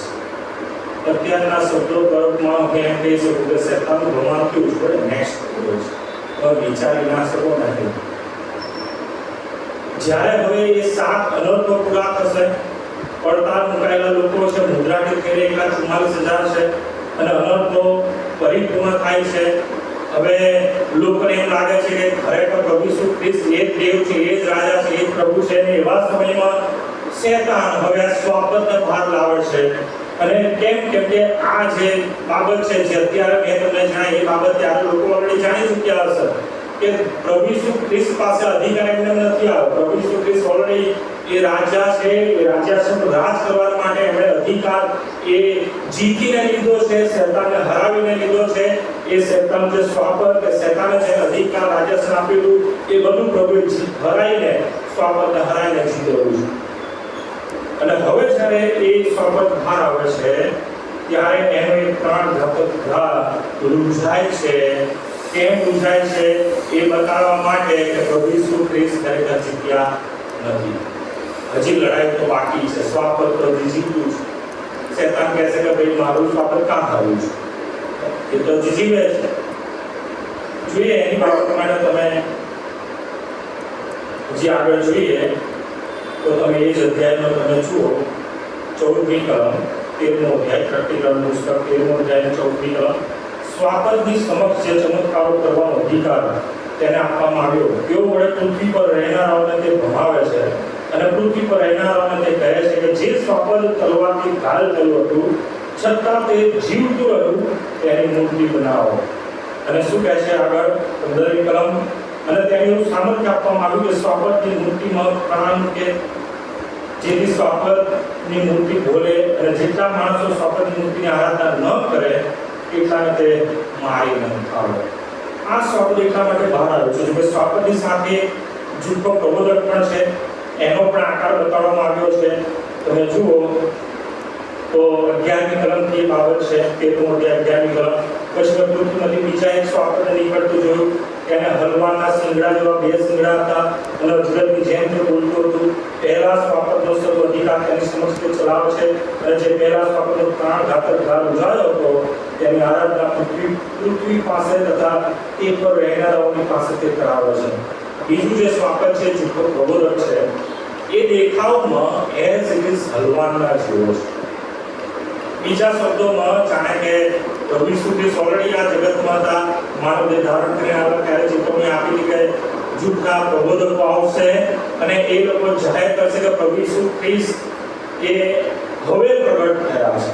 અત્યારના શબ્દો તરફમાં હું એમ કહી શકું કે શેતાનનું ભમાવાનું કેવું છે? નેક્સ્ટ લેવલ છે, વિચારી ના શકો નથી. જ્યારે હવે એ 7 અનર્થો પૂરા થશે, પડતા મુકાયેલા લોકો છે, મુદ્રાકિત થઈને 1,44,000 છે, અને અનર્થો પરિપૂર્ણ થાય છે. હવે લોકોને એમ લાગે છે કે ખરેખર પ્રભુ ઈસુ ખ્રિસ્ત એ જ દેવ છે, એ જ રાજા છે, એ જ પ્રભુ છે. અને એવા સમયમાં શેતાન હવે સ્વાપદને બહાર લાવે છે. અને કેમ કે આ જે બાબત છે, જે અત્યારે મેં તમને જણાવી, એ બાબત ત્યારે લોકો ઓલરેડી જાણી ચૂક્યા હશે કે પ્રભુ ઈસુ ખ્રિસ્ત પાસે અધિકાર એમને નથી આવ્યો. પ્રભુ ઈસુ ખ્રિસ્ત ઓલરેડી એ રાજા છે, એ રાજાસન રાજ કરવા માટે એમણે અધિકાર એ જીતીને લીધો છે, શેતાનને હરાવીને લીધો છે. એ શેતાન જે સ્વાપદ કે શેતાને જે અધિકાર રાજાસન આપેલું, એ બધું પ્રભુએ હરાઈને, સ્વાપદને હરાઈને જીતેલું છે. અને હવે જ્યારે એ સ્વાપદ બહાર આવે છે, ત્યારે એનો એક પ્રાણઘાતક ઘા રૂઝાય છે. કેમ રૂઝાય છે? એ બતાવવા માટે કે પ્રભુ ઈસુ ખ્રિસ્ત ખરેખર જીત્યા નથી. હજી લડાઈ તો બાકી છે. સ્વાપદ તો જીત્યું છે. શેતાન કહે છે કે ભાઈ મારું સ્વાપદ કાં થયું છે? એ તો જીવે છે. જોઈએ એની બાબત માટે તમે હજી આગળ જોઈએ તો તમે એ જ અધ્યાયનો તમે જુઓ 14મી કલમ, 13મો અધ્યાય, પ્રેક્ટિકલનું પુસ્તક 13મો અધ્યાય 14મી કલમ. સ્વાપદની સમક્ષ જે ચમત્કારો કરવાનો અધિકાર તેને આપવામાં આવ્યો, તેઓ વડે પૃથ્વી પર રહેનારાઓને તે ભમાવે છે, અને પૃથ્વી પર રહેનારાઓને તે કહે છે કે જે સ્વાપદ તલવારથી ઘાયલ થયું હતું, છતાં તે જીવતું રહ્યું, તેની મૂર્તિ બનાવો. અને શું કહે છે આગળ 15મી કલમ? અને તેને એવું સામર્થ્ય આપવામાં આવ્યું કે સ્વાપદની મૂર્તિમાં પ્રાણ મૂકે, જેથી સ્વાપદની મૂર્તિ બોલે, અને જેટલા માણસો સ્વાપદની મૂર્તિની આરાધના ન કરે એટલાને તે મારી નખાવે. આ સ્વાપદ એટલા માટે બહાર આવ્યો છે કે સ્વાપદની સાથે જૂઠો પ્રબોધક પણ છે, એનો પણ આકાર બતાવવામાં આવ્યો છે. તમે જુઓ તો 11મી કલમથી બાબત છે, 13મો અધ્યાય 11મી કલમ. પછી પૃથ્વીમાંથી બીજા એક સ્વાપદને નીકળતું જોયું. એને હલવાના સિંગડા જેવા બે સિંગડા હતા અને અજગરની જેમ તે બોલતું હતું. પહેલા સ્વાપદનો સર્વ અધિકાર તેની સમક્ષ તે ચલાવે છે અને જે પહેલા સ્વાપદનો પ્રાણઘાતક ધાર ઉજાડ્યો હતો તેની આરાધના પૃથ્વી પાસે તથા તે પર રહેનારાઓની પાસે તે કરાવે છે. બીજું જે સ્વાપદ છે જૂઠો પ્રબોધક છે, એ દેખાવમાં એઝ ઇટ ઇઝ હલવાના જેવો છે. બીજા શબ્દોમાં જાણે કે પ્રભુ ઈસુ ખ્રિસ્ત ઓલરેડી આ જગતમાં હતા, માનવ દેહ ધારણ કરીને આવ્યા, ત્યારે ચેતવણી આપી કે જૂઠા પ્રબોધકો આવશે અને એ લોકો જાહેર કરશે કે પ્રભુ ઈસુ ખ્રિસ્ત એ હવે પ્રગટ થયા છે.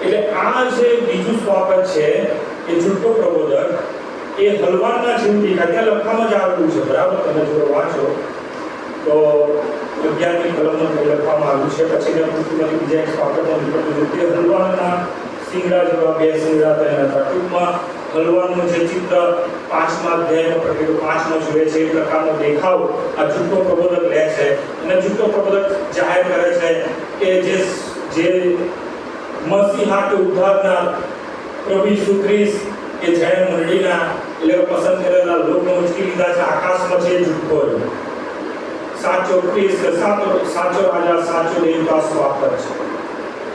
એટલે આ જે બીજું સ્વાપદ છે એ જૂઠો પ્રબોધક એ હલવાના જેવું દેખાય. ત્યાં લખવામાં જ આવેલું છે, બરાબર? તમે જો વાંચો તો 11મી કલમમાં લખવામાં આવ્યું છે. પછી પૃથ્વીમાંથી બીજા એક સ્વાપદનો નીકળતું તે હલવાના સિંગડા જેવા બે સિંગડા થયા હતા. ટૂંકમાં હલવાનું જે ચિત્ર 5મા અધ્યાયમાં પ્રગટ્યું, 5માં જોઈએ છે એ પ્રકારનો દેખાવ આ જૂઠો પ્રબોધક લે છે અને જૂઠો પ્રબોધક જાહેર કરે છે કે જે મસીહાટ ઉદ્ધારનાર પ્રભુ ઈસુ ખ્રિસ્ત કે જેણે મંડળીના એટલે પસંદ કરેલા લોકોને ઉંચકી લીધા છે, આકાશમાં છે જૂઠો સાચો ખ્રિસ્ત, સાચો રાજા, સાચો દેવતા સ્વાપદ છે.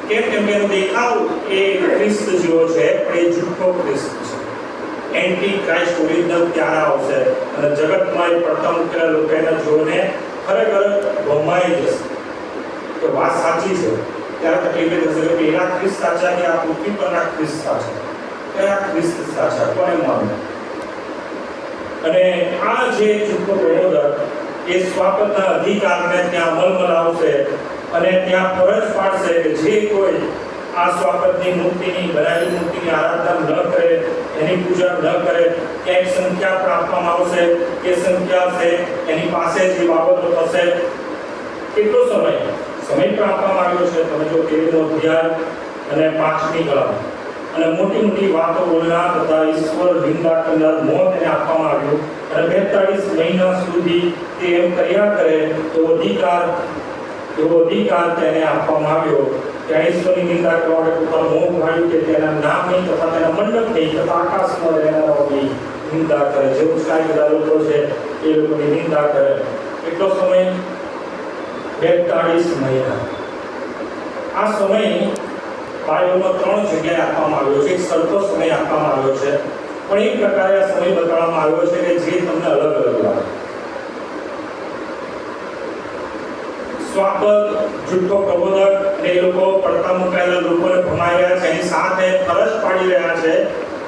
કેમ કે એનો દેખાવ એ ખ્રિસ્ત જેવો છે પણ એ જૂઠો ખ્રિસ્ત છે. એન્ટી ક્રાઇસ્ટ ઓરિજિનલ ત્યારે આવશે અને જગતમાં એ પડતા મૂકેલા લોકો એને જોઈને ખરેખર ભમાઈ જશે કે વાત સાચી છે. ત્યારે તકલીફ એ થશે કે પેલા ખ્રિસ્ત સાચા કે આ પૃથ્વી પરના ખ્રિસ્ત સાચા, કયા ખ્રિસ્ત સાચા, કોને માનવું? અને આ જે જૂઠો પ્રબોધક એ સ્વાપદના અધિકારને ત્યાં અમલમાં લાવશે અને ત્યાં ફરજ પાડશે કે જે કોઈ આ સ્વાપદની મૂર્તિની બનાવેલી મૂર્તિની આરાધના ન કરે, એની પૂજા ન કરે, ક્યાંક સંખ્યા પણ આપવામાં આવશે કે સંખ્યા છે એની પાસે જે બાબતો થશે. કેટલો સમય પણ આપવામાં આવ્યો છે. તમે જો 13મો અધ્યાય અને 5મી કલમ. અને મોટી મોટી વાતો બોલનાર તથા ઈશ્વર નિંદા કરનાર મોહ તેને આપવામાં આવ્યું અને 42 મહિના સુધી તે એમ કર્યા કરે તો અધિકાર તેને આપવામાં આવ્યો. ત્યાં ઈશ્વરની નિંદા કરવા માટે પોતાનું મોહ ભાળ્યું કે તેના નામ નહીં તથા તેના મંડપ નહીં તથા આકાશમાં રહેનારાઓની નિંદા કરે. જે ઉત્સાહી બધા લોકો છે એ લોકોની નિંદા કરે. એટલો સમય 42 મહિના. આ સમય બાઇબલમાં 3 જગ્યાએ આપવામાં આવ્યો છે. એક સરખો સમય આપવામાં આવ્યો છે, પણ એક પ્રકારે આ સમય બતાવવામાં આવ્યો છે કે જે તમને અલગ અલગ લાગે. સ્વાપદ, જૂઠો પ્રબોધક એ લોકો પડતા મુકાયેલા લોકોને ભમાઈ રહ્યા છે, એની સાથે ફરજ પાડી રહ્યા છે.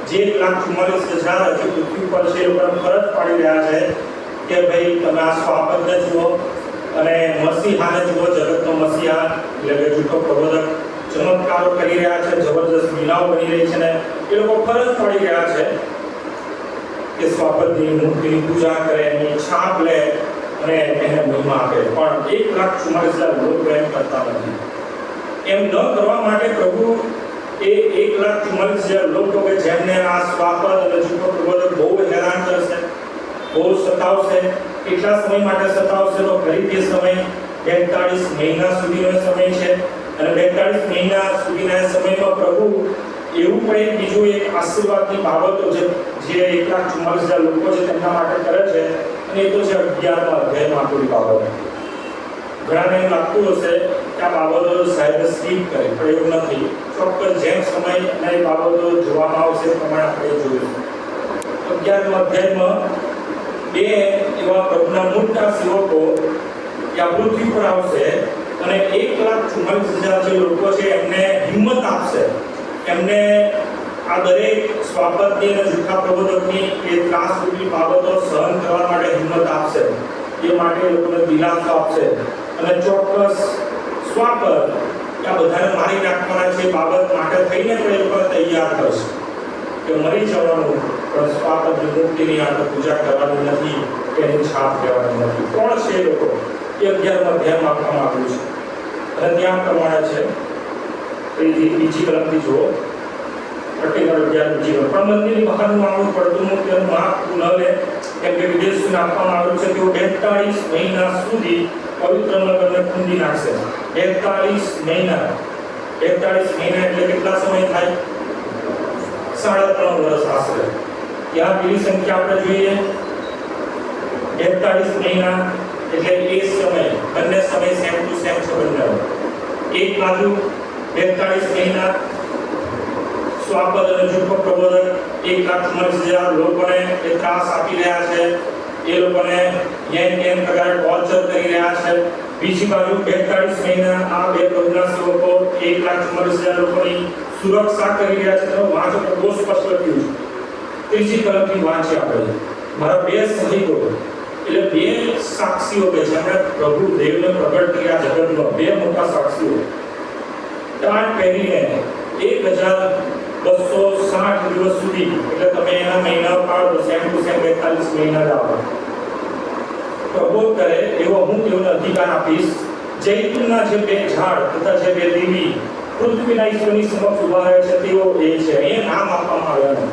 જે 1,44,000 હજુ પૃથ્વી પર છે એ લોકોને ફરજ પાડી રહ્યા છે કે ભાઈ તમે આ સ્વાપદને જુઓ અને મસીહાને જુઓ. જગતનો મસીહા એટલે કે જૂઠો પ્રબોધક ચમત્કારો કરી રહ્યા છે, જબરદસ્ત લીલાઓ બની રહી છે ને એ લોકો ફરજ પાડી રહ્યા છે કે સ્વાપદની મૂર્તિની પૂજા કરે, એની છાપ લે અને એને મહિમા આપે. પણ 1,44,000 લોકો એમ કરતા નથી. એમ ન કરવા માટે પ્રભુ એ 1,44,000 લોકો કે જેમને આ સ્વાપદ અને જૂઠો પ્રબોધક બહુ હેરાન કરશે, બહુ સતાવશે. કેટલા સમય માટે સતાવશે? તો ફરીથી સમય 42 મહિના સુધીનો સમય છે અને 42 મહિના સુધીના સમયમાં પ્રભુ એવું પણ બીજું એક આશીર્વાદની બાબતો જે 1,44,000 લોકો છે તેમના માટે કરે છે અને એ તો છે 11મા અધ્યાયમાં આપેલી બાબત. ઘણાને એમ લાગતું હશે કે આ બાબતો સાહેબ સ્કીપ કરે, પણ એવું નથી. ચોક્કસ જેમ સમય અને એ બાબતો જોવામાં આવશે એ પ્રમાણે આપણે જોઈશું. 11મા અધ્યાયમાં 2 એવા પ્રભુના મોટા સેવકો આ પૃથ્વી પર આવશે અને 1,44,000 જે લોકો છે એમને હિંમત આપશે. એમને આ દરેક સ્વાપદની અને જૂઠા પ્રબોધકની એ ત્રાસરૂપી બાબતો સહન કરવા માટે હિંમત આપશે. એ માટે એ લોકોને દિલાસો આપશે અને ચોક્કસ સ્વાપદ આ બધાને મારી નાખવાના છે બાબત માટે થઈને પણ એ લોકોને તૈયાર કરશે કે મરી જવાનું, પણ સ્વાપદની મૂર્તિની આપણે પૂજા કરવાની નથી, કે એની છાપ લેવાની નથી. કોણ છે એ લોકો? એ 11મા અધ્યાયમાં આપવામાં આવ્યું છે અને ત્યાં પ્રમાણે છે. બીજી કલમથી જુઓ પર્ટિક્યુલર અગિયારનું જીવન. પણ મંદિરની બહારનું આવું પડતું તેનું માપ ન લે કેમ કે વિદેશીને આપવામાં આવ્યું છે. તેઓ 42 મહિના સુધી પવિત્ર નગરને ખૂંદી નાખશે. 42 મહિના એટલે કેટલા સમય થાય? 3.5 વર્ષ આશરે. ત્યાં પેલી સંખ્યા આપણે જોઈએ 42 મહિના એટલે એ સમય બંને સમય સેમ ટુ સેમ છે બંને. એક બાજુ 42 મહિના સ્વાપદ અને જુપ પ્રબોધક 1,44,000 લોકોને એ ત્રાસ આપી રહ્યા છે. એ લોકોને કેમ પ્રકારે ટોર્ચર કરી રહ્યા છે. બીજી બાજુ 42 મહિના આ બે પ્રભુના સેવકો 1,44,000 લોકોની સુરક્ષા કરી રહ્યા છે. તો વાંચો તો બહુ સ્પષ્ટ લખ્યું છે. ત્રીજી તરફથી વાંચીએ આપણે મારા બે સહિતો એટલે બે સાક્ષીઓ કે જેમણે પ્રભુ દેવને પ્રગટ કર્યા જગતમાં, બે મોટા સાક્ષીઓ ટાટ પહેરીને 1,260 દિવસ સુધી એટલે તમે એના મહિના પાડો સેમ ટુ સેમ 42 મહિના લાવો પ્રબોધ કરે એવો હું તેઓને અધિકાર આપીશ. જૈતુનના જે બે ઝાડ તથા જે બે દેવી પૃથ્વીના ઈશ્વરની સમક્ષ ઉભા રહે છે તેઓ એ છે. અહીંયા નામ આપવામાં આવ્યા નથી.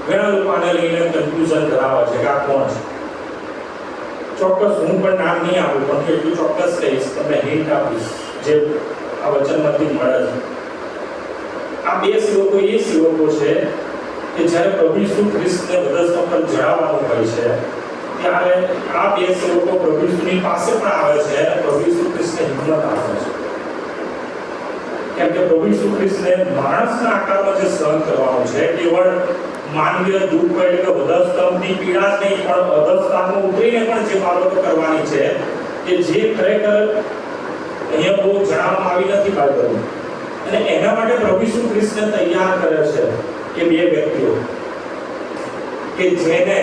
ઘણા લોકો આને લઈને કન્ફ્યુઝન ધરાવે છે કે આ કોણ છે. ચોક્કસ હું પણ નામ નહીં આપું પણ એટલું ચોક્કસ કહીશ, તમને હિન્ટ આપીશ જે આ વચનમાંથી મળે છે. આ બે સેવકો એ સેવકો છે કે જ્યારે પ્રભુ ઈસુ ખ્રિસ્તને વધસ્તંભ પર જડાવવાનું હોય છે ત્યારે આ બે સેવકો પ્રભુ ઈસુની પાસે પણ આવે છે અને પ્રભુ ઈસુ ખ્રિસ્તને હિંમત આપે છે. કેમ કે પ્રભુ ઈસુ ખ્રિસ્તને માણસના આકારમાં જે સહન કરવાનું છે કેવળ માનવીય દુઃખ એટલે કે વધસ્તંભની પીડા જ નહીં પણ અધસ્થાનમાં ઉતરીને પણ જે બાબતો કરવાની છે કે જે ખરેખર અહીંયા બહુ જણાવવામાં આવી નથી બાળકોને. અને એના માટે પ્રભુ ઈસુ ખ્રિસ્તને તૈયાર કરે છે કે બે વ્યક્તિઓ કે જેને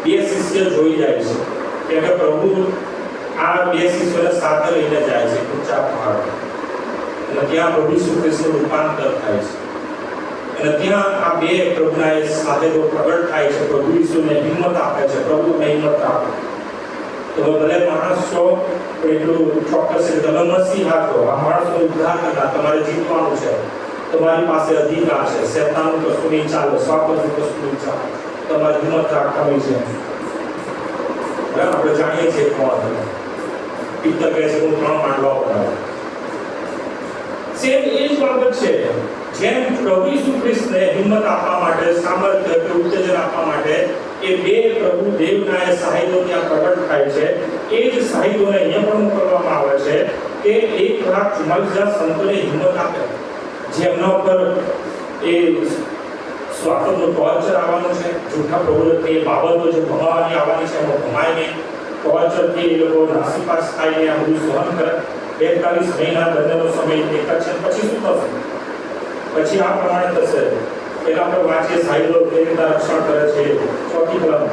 બે શિષ્ય જોઈ જાય છે. કેમ કે પ્રભુ આ બે શિષ્યોને સાથે લઈને જાય છે ઊંચા પહાડ અને ત્યાં પ્રભુ ઈસુ ખ્રિસ્તનું રૂપાંતર થાય છે. અને ત્યાં આ બે પ્રભુના સાધનો પ્રગટ થાય છે. પ્રભુ ઈસુને હિંમત આપે છે, પ્રભુને હિંમત આપે. તમે ભલે માણસ છો પણ એટલું ચોક્કસ છે તમે મસીહા છો, આ માણસનો ઉદ્ધાર કરનાર, તમારે જીતવાનું છે, તમારી પાસે અધિકાર છે, શૈતાનનું કશું નહીં ચાલે, સ્વાપદનું કશું નહીં ચાલે, તમારે હિંમત રાખવાની છે. બરાબર આપણે જાણીએ છીએ કોણ પિત્તર કહે છે હું 3 માંડવા બનાવું. સેમ એ જ બાબત છે. જેમ પ્રભુ ઈસુ ખ્રિસ્તને હિંમત આપવા માટે, સામર્થ્ય કે ઉત્તેજન આપવા માટે એ બે પ્રભુ દેવના એ સાહિત્યો ત્યાં પ્રગટ થાય છે, એ જ સાહિત્યોને અહીંયા પણ મોકલવામાં આવે છે કે 1,44,000 સંતોને હિંમત આપે. જેમના ઉપર એ સ્વાપદનું ટોર્ચર આવવાનું છે, જૂઠા પ્રબોધકની બાબતો જે ભમાવાની આવવાની છે એમાં ભમાય નહીં, ટોર્ચરથી એ લોકો નાસીપાસ થાય આ બધું સહન કરે. 42 મહિના બંનેનો સમય એક જ છે. પછી શું થશે? પછી આ પ્રમાણે થશે. પહેલા આપણે વાંચીએ સાહિલો કેવી રીતે રક્ષણ કરે છે. 4th કલમ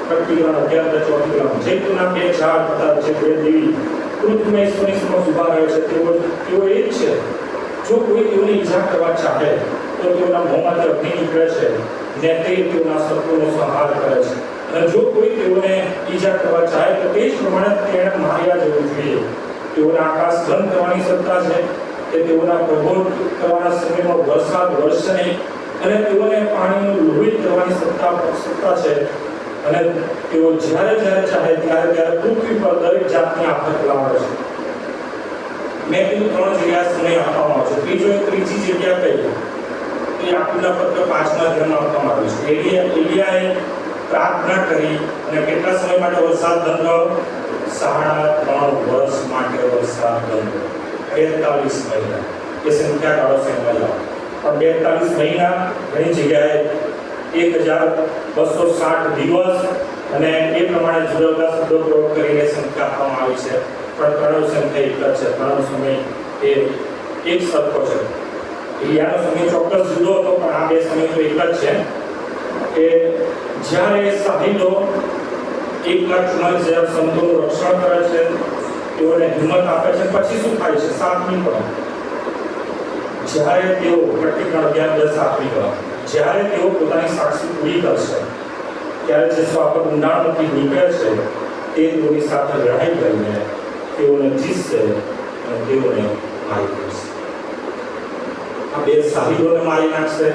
પર્ટિક્યુલર 11 4th કલમ જૈતુનના બે ઝાડ તથા જે બે દેવી પૃથ્વીના ઈશ્વરની સમક્ષ ઉભા રહે છે તેઓ એ જ છે. જો કોઈ તેઓને ઈજા કરવા ચાહે તો તેઓના મોંમાંથી અગ્નિ નીકળે છે ને તે તેઓના શત્રુનો સંહાર કરે છે. અને જો કોઈ તેઓને ઈજા કરવા ચાહે તો તે જ પ્રમાણે તેને માર્યા જવું જોઈએ. તેઓના આકાશ બંધ કરવાની સત્તા છે કે તેઓના પ્રબોધ કરવાના સમયમાં વરસાદ વરસે નહીં અને તેઓને પાણીનું લોહી કરવાની સત્તા છે. અને તેઓ જ્યારે ચાહે ત્યારે પૃથ્વી પર દરેક જાતની આફત લાવે છે. મેં કીધું 3 જગ્યા સમય આપવામાં આવે છે. ત્રીજી જગ્યા કઈ એ આપણા પત્ર 5માં ધ્યાનમાં આપવામાં આવ્યું છે. એલિયાએ પ્રાર્થના કરી અને કેટલા સમય માટે વરસાદ બંધ થયો? 3.5 વર્ષ માટે વરસાદ બંધ. 42 મહિના એ સંખ્યા કાળો સમય લાવો. પણ 42 મહિના ઘણી જગ્યાએ 1,260 દિવસ અને એ પ્રમાણે જુદા જુદા શબ્દો પ્રયોગ કરીને સંખ્યા આપવામાં આવી છે. પણ ત્રણેય સંખ્યા એક જ છે. ત્રણેય સમય એ એક સરખો છે. એલિયાનો સમય ચોક્કસ જુદો હતો પણ આ બે સમય તો એક જ છે કે જ્યારે સાહિલો 1,44,000 સંતોનું રક્ષણ કરે છે, તેઓને હિંમત આપે છે. પછી શું થાય છે? 7મી કલમ જ્યારે તેઓ પર્ટિક્યુલર 11:10 કલમ જ્યારે તેઓ પોતાની સાક્ષી પૂરી કરશે ત્યારે જે સ્વાપદ ઊંડાણમાંથી નીકળે છે તે તેઓની સાથે લડાઈ કરીને તેઓને જીતશે અને તેઓને મારી દેશે. આ બે સાહિલોને મારી નાખશે,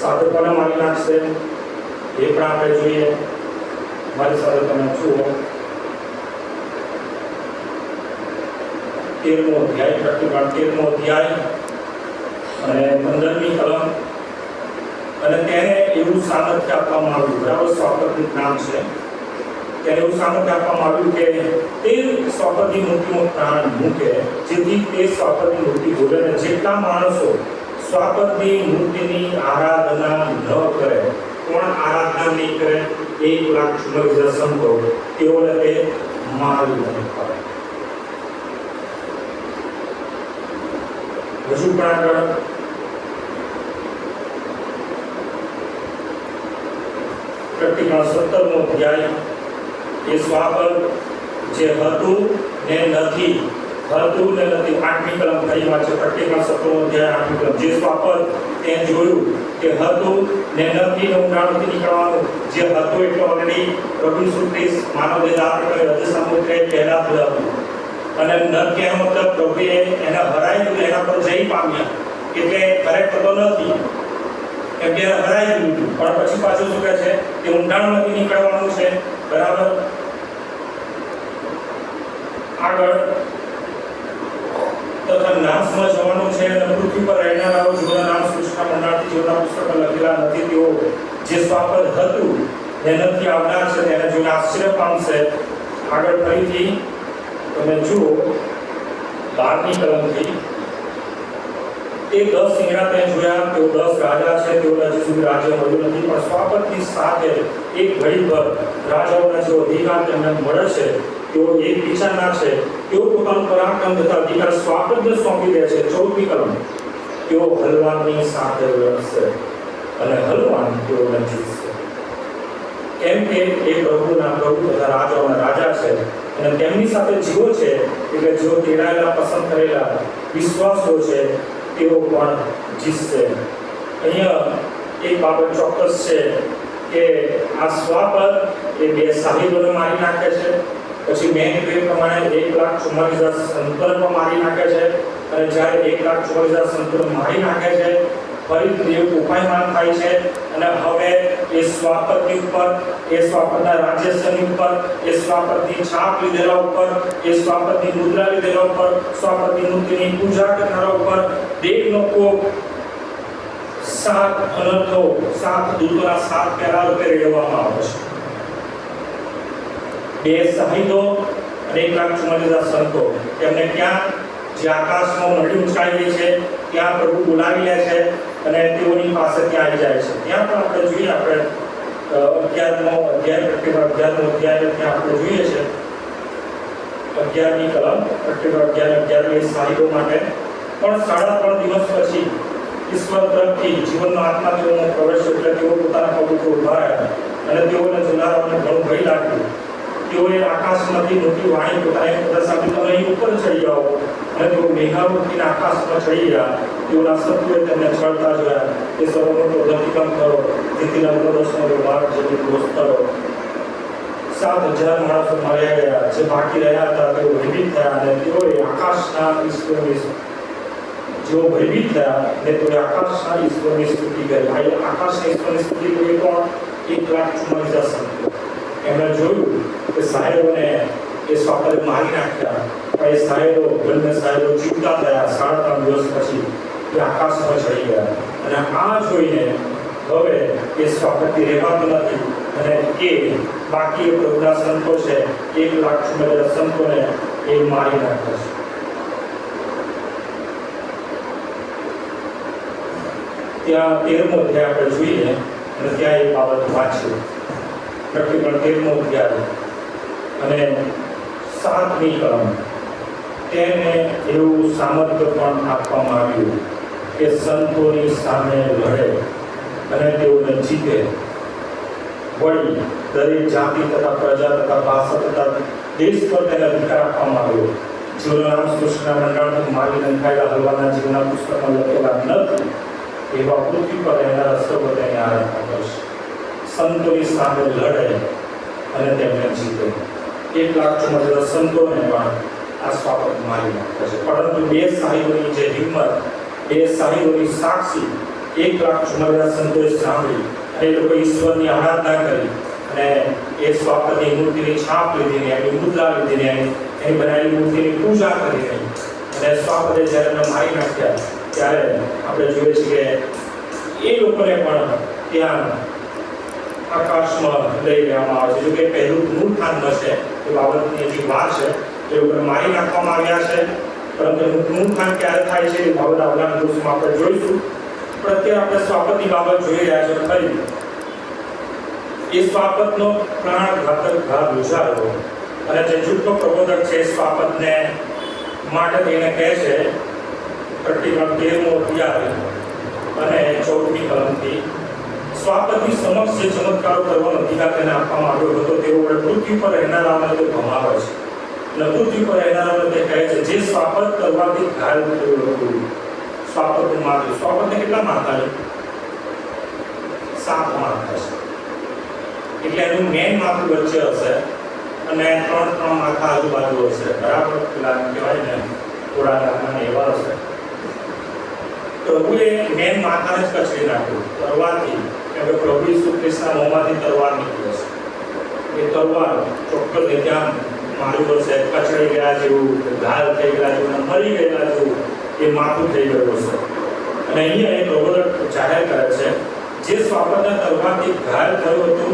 સાધકોને મારી નાખશે, એ પણ આપણે જોઈએ. મારી સાથે તમે જુઓ 13મો અધ્યાય, પ્રકટીકરણ 13મો અધ્યાય અને 15મી કલમ. અને તેને એવું સામર્થ્ય આપવામાં આવ્યું, બરાબર, સ્વાપદનું નામ છે. તેને એવું સામર્થ્ય આપવામાં આવ્યું કે તે સ્વાપદની મૂર્તિમાં પ્રાણ મૂકે, જેથી તે સ્વાપદની મૂર્તિ બોલે. અને જેટલા માણસો સ્વાપદની મૂર્તિની આરાધના ન કરે, કોણ આરાધના નહીં કરે, 1,44,000 સંતો, તેઓને તે મારી નાખે. હજુ પણ આગળ પ્રકટીકરણ 17મો અધ્યાય. એ સ્વાપદ જે હતું ને નથી, 8મી કલમ ફરી વાંચે. પ્રકટીકરણ 17મો અધ્યાય 8મી કલમ. જે સ્વાપદ તે જોયું કે હતું ને નથી, ને ઊંડાણથી નીકળવાનું. જે હતું એટલે ઓલરેડી પ્રભુ ઈસુ ખ્રિસ્ત માનવ દેહ ધારણ કરી હૃદય સમુદ્રે પહેલા હતું. અને ન કહેવાનો મતલબ પ્રભુએ એને હરાઈ દીધું, એના પર જઈ પામ્યા, એટલે ખરેખર તો નથી, કેમ કે હરાઈ દીધું. પણ પછી પાછું શું કહે છે કે ઊંડાણમાંથી નીકળવાનું છે, બરાબર. આગળ તથા નાશમાં જવાનું છે અને પૃથ્વી પર રહેનારાઓ જેઓના નામ સૃષ્ટિના મંડળથી જેઓના પુસ્તકમાં લખેલા નથી, તેઓ જે સ્વાપદ હતું ને નથી આવનાર છે તેને જોઈને આશ્ચર્ય પામશે. આગળ ફરીથી તમે જુઓ 12મી કલમથી. એ 10 સિંહણા તે જોયા, તેઓ 10 રાજા છે, તેઓને હજુ સુધી રાજ્ય મળ્યું નથી, પણ સ્વાપદની સાથે એક ઘડીભર રાજાઓના જે અધિકાર તેમને મળે છે, તેઓ એક વિચારના છે, તેઓ પોતાનું પરાક્રમ તથા અધિકાર સ્વાપદને સોંપી દે છે. 14મી કલમ. તેઓ હલવાનની સાથે લડશે અને હલવાન તેઓને જીતશે, કેમ કે એ પ્રભુના પ્રભુ તથા રાજાઓના રાજા છે અને તેમની સાથે જીવો છે, એટલે જેઓ તેડાયેલા પસંદ કરેલા વિશ્વાસો છે તેઓ પણ જીતશે. અહીંયા એક બાબત ચોક્કસ છે કે આ સ્વાપદ એ બે સાહિલોને મારી નાખે છે. પછી મેં કીધું એ પ્રમાણે 1,44,000 સંતોને મારી નાખે છે. અને જ્યારે 1,44,000 સંતોને મારી નાખે છે, ફરી દેવ ઉપાયમાન થાય છે. અને હવે એ સ્વાપદની ઉપર, એ સ્વાપદના રાજ્યની ઉપર, એ સ્વાપદની છાપ લીધેલા ઉપર, એ સ્વાપદની મુદ્રા લીધેલા ઉપર, સ્વાપદની મૂર્તિની પૂજા કરનારા ઉપર દેવનો કોપ 7 અનર્થો, 7 દૂતોના 7 પહેરા રૂપે રેડવામાં આવે છે. બે સાહિદો અને 1,44,000 સંતો, તેમને ક્યાં, જે આકાશમાં નડી ઊંચાઈ ગઈ છે ત્યાં પ્રભુ બોલાવી લે છે અને તેઓની પાસે ત્યાં આવી જાય છે. ત્યાં પણ આપણે જોઈએ, આપણે 11મો અધ્યાય, પ્રકટીકરણ 11મો અધ્યાય, ત્યાં આપણે જોઈએ છે 11મી કલમ. પ્રકટીકરણ 11 સાહિદો માટે પણ 3.5 દિવસ પછી ઈશ્વર તરફથી જીવનનો આત્મા તેઓનો પ્રવેશ, એટલે તેઓ પોતાના પગ ઉપર ઉભા રહ્યા અને તેઓને જોનારાઓને ઘણું ભય લાગ્યું. તેઓએ આકાશમાંથી મોટી વાણી પોતાની બધા સામે તમે અહીં ઉપર ચડી જાઓ, અને તેઓ મેઘારૂપથી આકાશમાં ચડી ગયા. તેઓના શત્રુએ તેમને ચડતા જોયા. તે સર્વમોટો ધરતીકંપ કરો, જેથી નવદોષનો માર્ગ જેવી દોષ કરો. 7,000 માણસો માર્યા ગયા. જે બાકી રહ્યા હતા તેઓ ભયભીત થયા અને તેઓએ આકાશના ઈશ્વરની, જેઓ ભયભીત થયા અને તેઓએ આકાશના ઈશ્વરની સ્તુતિ કરી. આકાશના ઈશ્વરની સ્તુતિ કરી પણ 1,44,000 સંતો. એમણે જોયું કે સાહેબોને એ સ્વાપદે મારી નાખ્યા, પણ એ સાહેબો, બંને સાહેબો જીવતા થયા 3.5 દિવસ પછી એ આકાશમાં ચડી ગયા. અને આ જોઈને હવે એ સ્વાપદથી રહેવાતું નથી અને એ બાકી એ પ્રભુના સંતો છે, 1,44,000 સંતોને એ મારી નાખે છે. ત્યાં 13મો અધ્યાય આપણે જોઈએ અને ત્યાં એ બાબત વાંચીએ. પ્રકટીકરણ 13મો અધ્યાય અને 7મી કલમ. તેને એવું સામર્થ્ય પણ આપવામાં આવ્યું કે સંતોની સામે લડે અને તેઓને જીતે. વળી દરેક જાતિ તથા પ્રજા તથા ભાષા તથા દેશ પર તેને અધિકાર આપવામાં આવ્યો. જેઓના નામ સૃષ્ટિના મંડળથી મારી નંખાયેલા હલવાના જીવના પુસ્તકમાં લખેલા નથી, એવા પૃથ્વી પર રહેનારા સર્વ તેને આરાધના કરશે. સંતોની સામે લડે અને તેમને જીતે. 1,44,000 સંતોને પણ આ સ્વાપદ મારી નાખે છે. પરંતુ બે સાહિબોની જે હિંમત એ સાહિરોની સાક્ષી 1,44,000 સંતોષ સાંભળી અને એ લોકો ઈશ્વરની આરાધના કરી અને એ સ્વાપદની મૂર્તિની છાપ લીધી, એની મુદ્રા લીધી, એની બનાવેલી મૂર્તિની પૂજા કરી અને સ્વાપદે જ્યારે એમને મારી નાખ્યા ત્યારે આપણે જોઈએ છીએ કે એ લોકોને પણ ત્યાં આકાશમાં લઈ લેવામાં આવે છે. જો કે પહેલું પુનરુત્થાન છે એ બાબતની હજી વાર છે. એ લોકોને મારી નાખવામાં આવ્યા છે, પરંતુ એનું પુનરુત્થાન ક્યારે થાય છે એ બાબત આવનારા દિવસોમાં આપણે જોઈશું. પણ અત્યારે આપણે સ્વાપદની બાબત જોઈ રહ્યા છે. ફરી એ સ્વાપદનો પ્રાણઘાતક ઘા ગુજારો અને જે જૂઠો પ્રબોધક છે સ્વાપદને માટે તેને કહે છે પ્રતિક્રમણ 13મો અધ્યાય અને 14મી કલમથી સ્વાપદની સમક્ષ જે ચમત્કારો કરવાનો અધિકાર તેને આપવામાં આવ્યો હતો તેઓ વડે પૃથ્વી પર રહેનારાઓને તે ભમાવે છે અને પૃથ્વી પર રહેનારાઓને તે કહે છે જે સ્વાપદ કરવાથી ઘાયલ થયું હતું. સ્વાપદનું માથું, સ્વાપદને કેટલા માથા છે? 7 માથા છે. એટલે એનું મેન માથું વચ્ચે હશે અને 3 માથા આજુબાજુ હશે. બરાબર? પેલા કહેવાય ને થોડા નાના એવા હશે. પ્રભુએ મેન માથાને જ કચડી નાખ્યું તલવારથી, કેમ કે પ્રભુ ઈસુ ખ્રિસ્તના મોંમાંથી તલવાર નીકળે છે. એ તલવાર ચોક્કસ ત્યાં માર્યું હશે, કચડી ગયા જેવું, ઘાયલ થઈ ગયા જેવું, મરી ગયેલા જેવું એ માથું થઈ ગયું હશે. અને અહીંયા એ પ્રબોધક જાહેર કરે છે જે સ્વાપદના તલવારથી ઘાયલ થયું હતું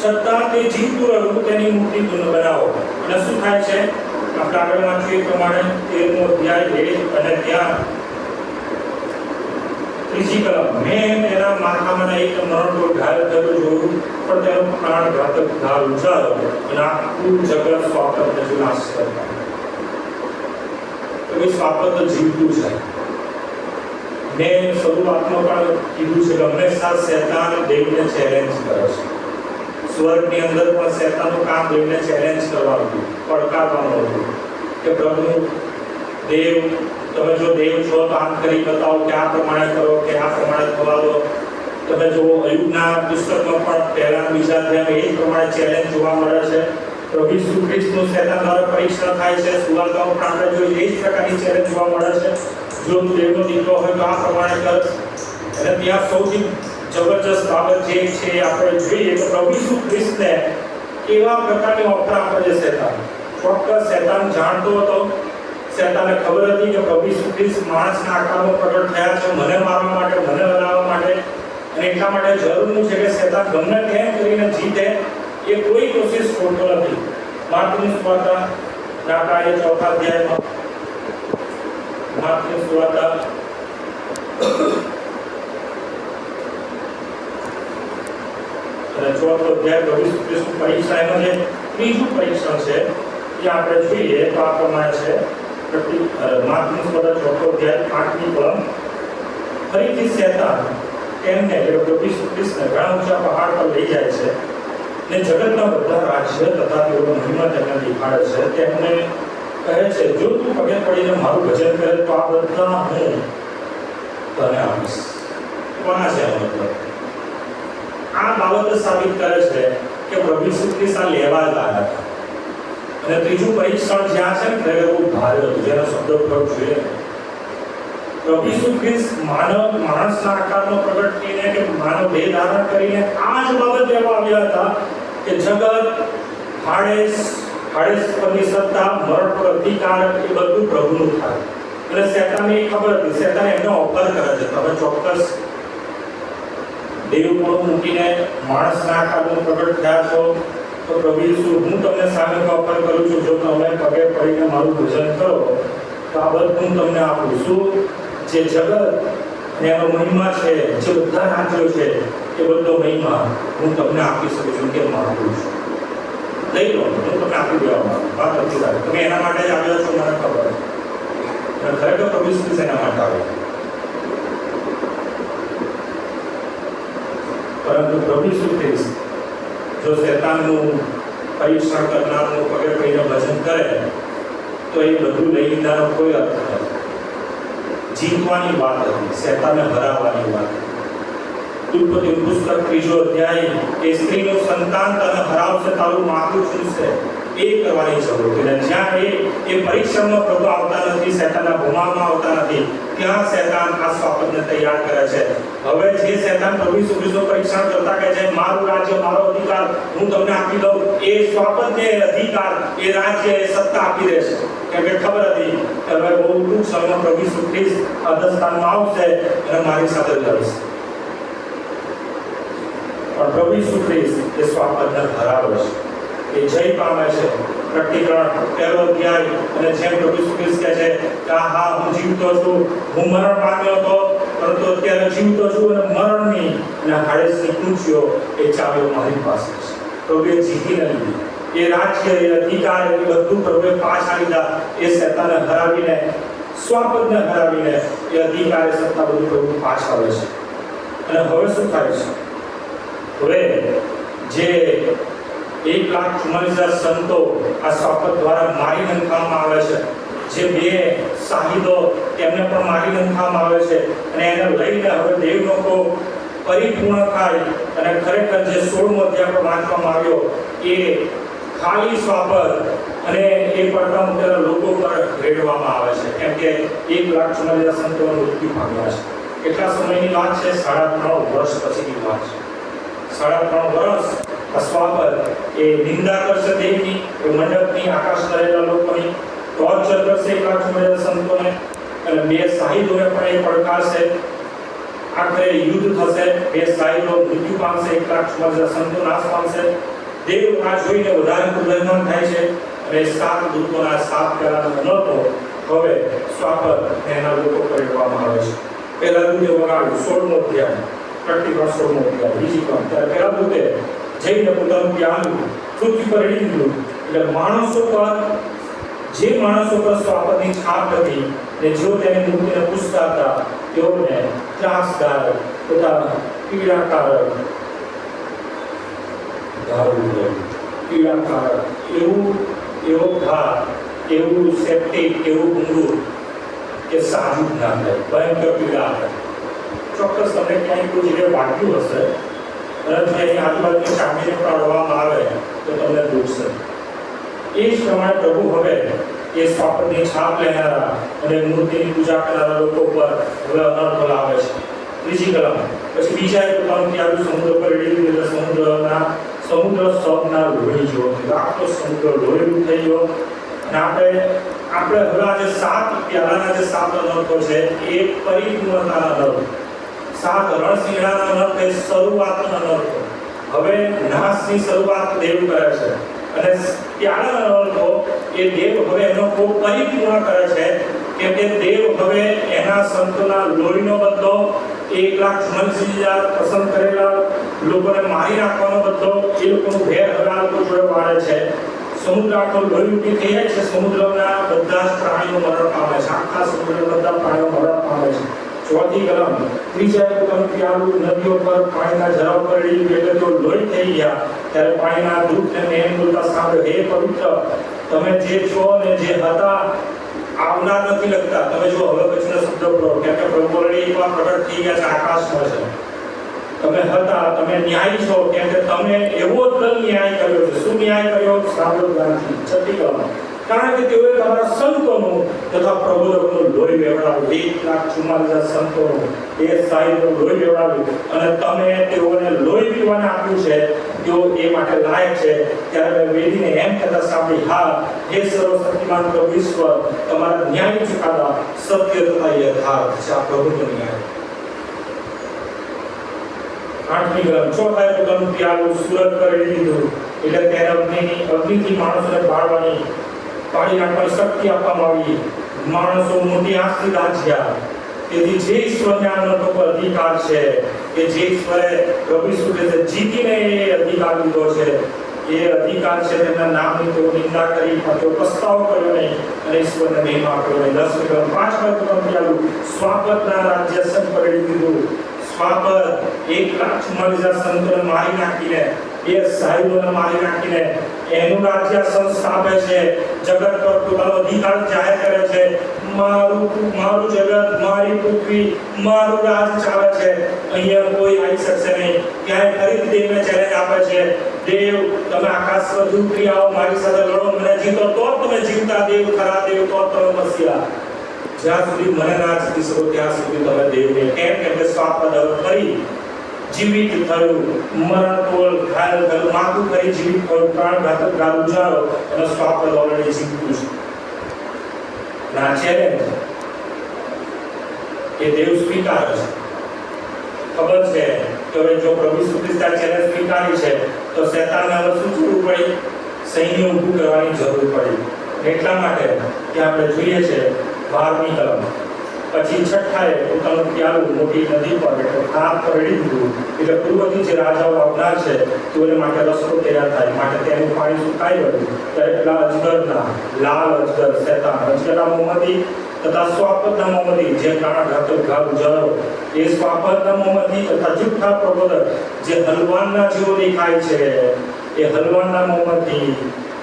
છતાં તે જીવતું રહ્યું, તેની મૂર્તિ બનાવો. અને શું થાય છે? આપણે આગળ વાંચ્યું એ પ્રમાણે 13મો અધ્યાય અને ત્યાં 3જી કલમ, મેં તેના માથામાં એક મરણનો ઘાયલ થયો જોયું, પણ તેનો પ્રાણઘાતક ઘા ઉજાડ્યો અને આખું જગત સ્વાપદને નાશ કરતા. તો એ સ્વાપદ જીવતું છે. મેં શરૂઆતમાં પણ કીધું છે કે હંમેશા શૈતાન દેવને ચેલેન્જ કરે છે. સ્વર્ગની અંદર પણ શૈતાનનું કામ દેવને ચેલેન્જ કરવાનું હતું, પડકારવાનું હતું કે પ્રભુ દેવ, તમે જો દેવ છો તો આમ કરી બતાવો કે આ પ્રમાણે કરો, કે આ પ્રમાણે થવા દો. તમે જો અયુબના પુસ્તકમાં પણ પહેલા બીજા અધ્યાયમાં એ જ પ્રમાણે ચેલેન્જ જોવા મળે છે. પ્રભુ ઈસુ ખ્રિસ્તનું શૈતાન દ્વારા પરીક્ષણ થાય છે. સુવાર્તામાં પણ આપણે જોઈએ એ જ પ્રકારની ચેલેન્જ જોવા મળે છે. જો તું દેવનો દીકરો હોય તો આ પ્રમાણે કર. અને ત્યાં સૌથી જબરજસ્ત બાબત જે છે આપણે જોઈએ તો પ્રભુ ઈસુ ખ્રિસ્તને કેવા પ્રકારની ઓફર આપે છે શૈતાન. ચોક્કસ શૈતાન જાણતો હતો, શૈતાનને ખબર હતી કે પ્રભુ ઈસુ ખ્રિસ્ત માણસના આકારમાં પ્રગટ થયા છે મને મારવા માટે, મને હરાવવા માટે. અને એટલા માટે જરૂરનું છે કે શૈતાન ગમે તેમ કરીને જીતે એ કોઈ કોશિશ છોડતો નથી. માર્કની સુવાર્તા ના 4થા અધ્યાયમાં, માર્કની સુવાર્તા અને 4થો અધ્યાય પ્રભુ ઈસુ ખ્રિસ્તનું પરીક્ષા, એનું જે ત્રીજું પરીક્ષણ છે એ આપણે જોઈએ તો આ પ્રમાણે છે. માર્કની સુવાર્તા 4થો અધ્યાય 8મી કલમ, ફરીથી શૈતાન તેમને એટલે પ્રભુ ઈસુ ખ્રિસ્તને ઘણા ઊંચા પહાડ પર લઈ જાય છે ને જગતના બધા રાજ્ય તથા તેઓનો મહિમા તેમને દેખાડે છે. તેમને કહે છે જો તું પગે પડીને મારું ભજન કરે તો આ બધા હું તને આપીશ. કોના છે મતલબ? આ બાબત સાબિત કરે છે કે પ્રભુ ઈસુ ખ્રિસ્ત આ લેવા જ આવ્યા હતા. અને ત્રીજું પરીક્ષણ જ્યાં છે ને તે બહુ ભારે હતું, જેનો શબ્દ પ્રયોગ જોઈએ. પ્રભુ ઈસુ ખ્રિસ્ત માણસના આકારમાં પ્રગટ થઈને કે માનવ દેહ ધારણ કરીને આ જ બાબત લેવા આવ્યા હતા કે જગત, હાડેસ પરની સત્તા, મરણ પર અધિકાર એ બધું પ્રભુનું થાય. અને શૈતાનને ખબર હતી, શૈતાન એમને ઓફર કરે છે તમે ચોક્કસ દેવ પણ મૂકીને માણસના આકારમાં પ્રગટ થયા છો તો પ્રભુ ઈસુ હું તમને સામે ઓફર કરું છું, જો તમે પગે પડીને મારું ભજન કરો તો આ બધું હું તમને આપું છું. જે જગત અને એનો મહિમા છે, જે બધા રાજ્યો છે એ બધો મહિમા હું તમને આપી શકું છું કે માગું છું. લઈ લો, હું તમને આપી દેવા માંગુ. વાત નથી સારી. તમે એના માટે જ આવ્યા છો મને ખબર છે. અને ખરેખર પ્રભુ ઈસુ એના માટે આવ્યા. પરંતુ પ્રભુ ઈસુ ખ્રિસ્ત જો શૈતાનનું પરીક્ષણ કરનારનું પગે પડીને ભજન કરે તો એ બધું લઈ લીધાનો કોઈ અર્થ નથી. જીતવાની વાત હતી, શૈતાનને હરાવવાની વાત. ઉત્પત્તિનું પુસ્તક 3જો અધ્યાય, એ સ્ત્રીનું સંતાન તને હરાવશે, તારું માથું છૂટશે. એ કરવાની જરૂર છે. અને જ્યાં એ પરીક્ષણમાં પ્રભુ આવતા નથી, શેતાનના ભૂમામાં આવતા નથી, ત્યાં શેતાન આ સ્વાપદને તૈયાર કરે છે. હવે જે શેતાન પ્રભુ ઈસુ ખ્રિસ્તનું પરીક્ષણ કરતા કહે છે મારું રાજ્ય, મારો અધિકાર હું તમને આપી દઉં, એ સ્વાપદને અધિકાર, એ રાજ્ય, એ સત્તા આપી દે છે. કેમ કે ખબર હતી કે હવે બહુ ટૂંક સમયમાં પ્રભુ ઈસુ ખ્રિસ્ત અધસ્થાનમાં આવશે અને મારી સાથે લડશે. પણ પ્રભુ ઈસુ ખ્રિસ્ત એ સ્વાપદને હરાવે છે, એ જય પામે છે. પ્રકટીકરણ 1 અધ્યાય અને જેમ પ્રભુ ઈસુ ખ્રિસ્ત કહે છે કે હા હું જીવતો છું, હું મરણ પામ્યો હતો પરંતુ અત્યારે જીવતો છું અને મરણની અને હાડેસની કુંચીઓ એ ચાવીઓ મારી પાસે છે. પ્રભુએ જીતીને લીધી એ રાજ્ય, એ અધિકાર, એ બધું પ્રભુએ પાછા લીધા. એ શેતાનને હરાવીને, સ્વાપદને હરાવીને એ અધિકાર, એ સત્તા બધું પ્રભુ પાછા આવે છે. અને હવે શું થાય છે? હવે જે 1,44,000 સંતો આ સ્વાપદ દ્વારા મારી નંખવામાં આવે છે, જે 2 શાહીદો તેમને પણ મારી નંખવામાં આવે છે. અને એને લઈને હવે દેવ લોકો પરિપૂર્ણ થાય અને ખરેખર જે 16મો અધ્યાય પર વાંચવામાં આવ્યો એ ખાલી સ્વાપદ અને એ પડતા મૂકેલા લોકો પર રેડવામાં આવે છે. કેમ કે 1,44,000 સંતો મૃત્યુ પામ્યા છે. કેટલા સમયની વાત છે? 3.5 વર્ષ પછીની વાત છે. 3.5 વર્ષ આ સ્વાપદ એ નિંદા કરશે દેવની, એ મંડપની, આકાશમાં રહેલા લોકોની, ટોર્ચર કરશે 1,44,000 સંતોને, અને 2 શાહીદોને પણ એ પડકારશે. આખરે યુદ્ધ થશે, 2 શાહીદો મૃત્યુ પામશે, 1,44,000 સંતો નાશ પામશે. દેવ આ જોઈને વધારે ક્રોધાયમાન થાય છે અને 7 દૂતોના 7 પહેલાના નતો હવે સ્વાપદ એના લોકો પરિણવામાં આવે છે. પહેલા દૂતે વગાડ્યું 16મો અધ્યાય, પ્રકટીકરણ 16મો અધ્યાય, બીજી ક્રમ. ત્યારે પહેલા દૂતે જઈને પોતાનું પ્યાલું પૃથ્વી પર રેડી દીધું. એટલે માણસો પર, જે માણસો પર સ્વાપદની છાપ હતી ને જેઓ તેની મૂર્તિને પૂજતા હતા તેઓને ત્રાસદાર તથા પીડાકારક એવો ઘા, એવું સેપ્ટિક, એવું ઊંડું કે સાજું ના થાય, ભયંકર પીડા થાય. ચોક્કસ તમને ક્યાંય કોઈ જગ્યાએ વાગ્યું હશે અને એની આજુબાજુની ચામડીને કાઢવામાં આવે તો તમને દુખશે. એ જ પ્રમાણે પ્રભુ હવે એ સ્વાપદની છાપ લેનારા અને મૂર્તિની પૂજા કરનારા લોકો પર હવે અનર્થ લાવે છે. ત્રીજી કલમ. પછી બીજા એક પોતાનું પ્યાલું સમુદ્ર પર રેડી દીધું. સમુદ્ર સૌના લોહી જેવો થયો, આખો સમુદ્ર લોહીનું થઈ ગયો. અને આપણે હવે આ જે 7 પ્યાલાના જે 7 અનર્થો છે એ પરિપૂર્ણતાના અનર્થ, 7 રણસિંહડાના અનર્થ, એ શરૂઆતના અનર્થો. હવે નાશની શરૂઆત દેવ કરે છે અને પ્યાલાના અનર્થો એ દેવ હવે એનો ખૂબ પરિપૂર્ણ કરે છે. કેમ કે દેવ હવે એના સંતોના લોહીનો બદલો, 1,44,000 પસંદ કરેલા લોકોને મારી નાખવાનો બદલો, એ લોકોનું ભેર હવે આ લોકો જોડે વાળે છે. સમુદ્ર આખો લોહી ઉઠી થઈ જાય છે. સમુદ્રના બધા જ પ્રાણીઓ મરણ પામે છે. આખા સમુદ્રના બધા પ્રાણીઓ મરણ પામે છે. ચોથી કલમ. ત્રીજા પોતાનું પ્યાલું નદીઓ પર પાણીના ઝરાવ પર રેડી દીધું. એટલે તેઓ લોહી થઈ ગયા. ત્યારે પાણીના દૂતને એમ બોલતા સાંભળ્યો, હે પવિત્ર, તમે જે છો ને જે હતા આવનાર નથી લગતા. તમે જો હવે પછીનો શબ્દ બોલો, કેમ કે પ્રભુ ઓલરેડી એકવાર પ્રગટ થઈ ગયા છે, આકાશમાં છે. તમે હતા, તમે ન્યાયી છો, કેમ કે તમે એવો જ ન્યાય કર્યો છે. શું ન્યાય કર્યો? સાંભળો ધ્યાનથી. છઠ્ઠી કલમ. કારણ કે તેઓએ તમારા સંતોનું તથા પ્રબોધકોનું લોહી વેવડાવ્યું. 1,44,000 સંતોનું, 2 શાહીદોનું લોહી વેવડાવ્યું અને તમે તેઓને લોહી પીવાને આપ્યું છે. તેઓ એ માટે લાયક છે. ત્યારે મેં વેદીને એમ કહેતા સાંભળી, હા હે સર્વશક્તિમાન પ્રભુ ઈશ્વર, તમારા ન્યાય ચુકાદા સત્ય તથા યથાર્થ છે. આ પ્રભુનો ન્યાય. 8મી કલમ. ચોથાએ પોતાનું પ્યાલું સુરત પર રેડી દીધું. એટલે તેને અગ્નિથી માણસોને પાડી નાખવાની શક્તિ આપવામાં આવી. માણસો મોટી આંખથી ગાંઠ્યા. તેથી જે ઈશ્વરને આનંદનો પર અધિકાર છે, કે જે ઈશ્વરે પ્રભુ ઈસુ ખ્રિસ્તે જીતીને એ અધિકાર લીધો છે, એ અધિકાર છે તેમના નામની તેઓ નિંદા કરી, તેઓ પસ્તાવો કર્યો નહીં અને ઈશ્વરને મહિમા આપ્યો નહીં. 10મી કલમ. 5મા પોતાનું પ્યાલું સ્વાપદના રાજ્યાસન પર રેડી દીધું. સ્વાપદ 1,44,000 સંતોને મારી નાખીને એ સાહેબોને મારી નાખીને એનું રાજ્ય સંસ્થાપે છે, જગત પર પોતાનો અધિકાર જાહેર કરે છે, મારું જગત, મારી પૃથ્વી, મારું રાજ ચાલે છે, અહીંયા કોઈ આવી શકશે નહીં. ક્યાંય ફરીથી દેવને ચેલેન્જ આપે છે, દેવ તમે આકાશ વધુ ક્રિયાઓ મારી સાથે લડો, મને જીતો તો તમે જીવતા દેવ ખરા દેવ, તો તમે મસીહા. જ્યાં સુધી મને ના જીતી શકો ત્યાં સુધી તમે દેવને. કેમ કે સ્વાપદ ફરી જીવિત થયું, મરણ તોલ ઘાયલ થયું, માથું કરી જીવિત થયું, પ્રાણઘાતક ગાલ ઉજાડો અને સ્વાપદ ઓલરેડી જીવ્યું છે. ના ચેલેન્જ એ દેવ સ્વીકારે છે. ખબર છે કે હવે જો પ્રભુ ઈસુ ખ્રિસ્તે ચેલેન્જ સ્વીકારી છે તો શેતાનને હવે શું કરવું પડી? સૈન્ય ઊભું કરવાની જરૂર પડી. એટલા માટે કે આપણે જોઈએ છે 12મી કલમ પછી છઠ્ઠાએ પોતાનું પ્યાલું મોટી નદી પર એટલે ખાપ પર રેડી દીધું, એટલે પૂર્વથી જે રાજાઓ આવનાર છે તેઓને માટે રસ્તો તૈયાર થાય, માટે તેનું પાણી સુકાઈ ગયું. ત્યારે પેલા અજગરના, લાલ અજગર શેતાન, અજગરના મોંમાંથી તથા સ્વાપદના મોંમાંથી જે પ્રાણઘાતક ઘા ઉજાડો, એ સ્વાપદના મોંમાંથી તથા જુઠ્ઠા પ્રબોધક જે હલવાનના જેવો દેખાય છે, એ હલવાનના મોંમાંથી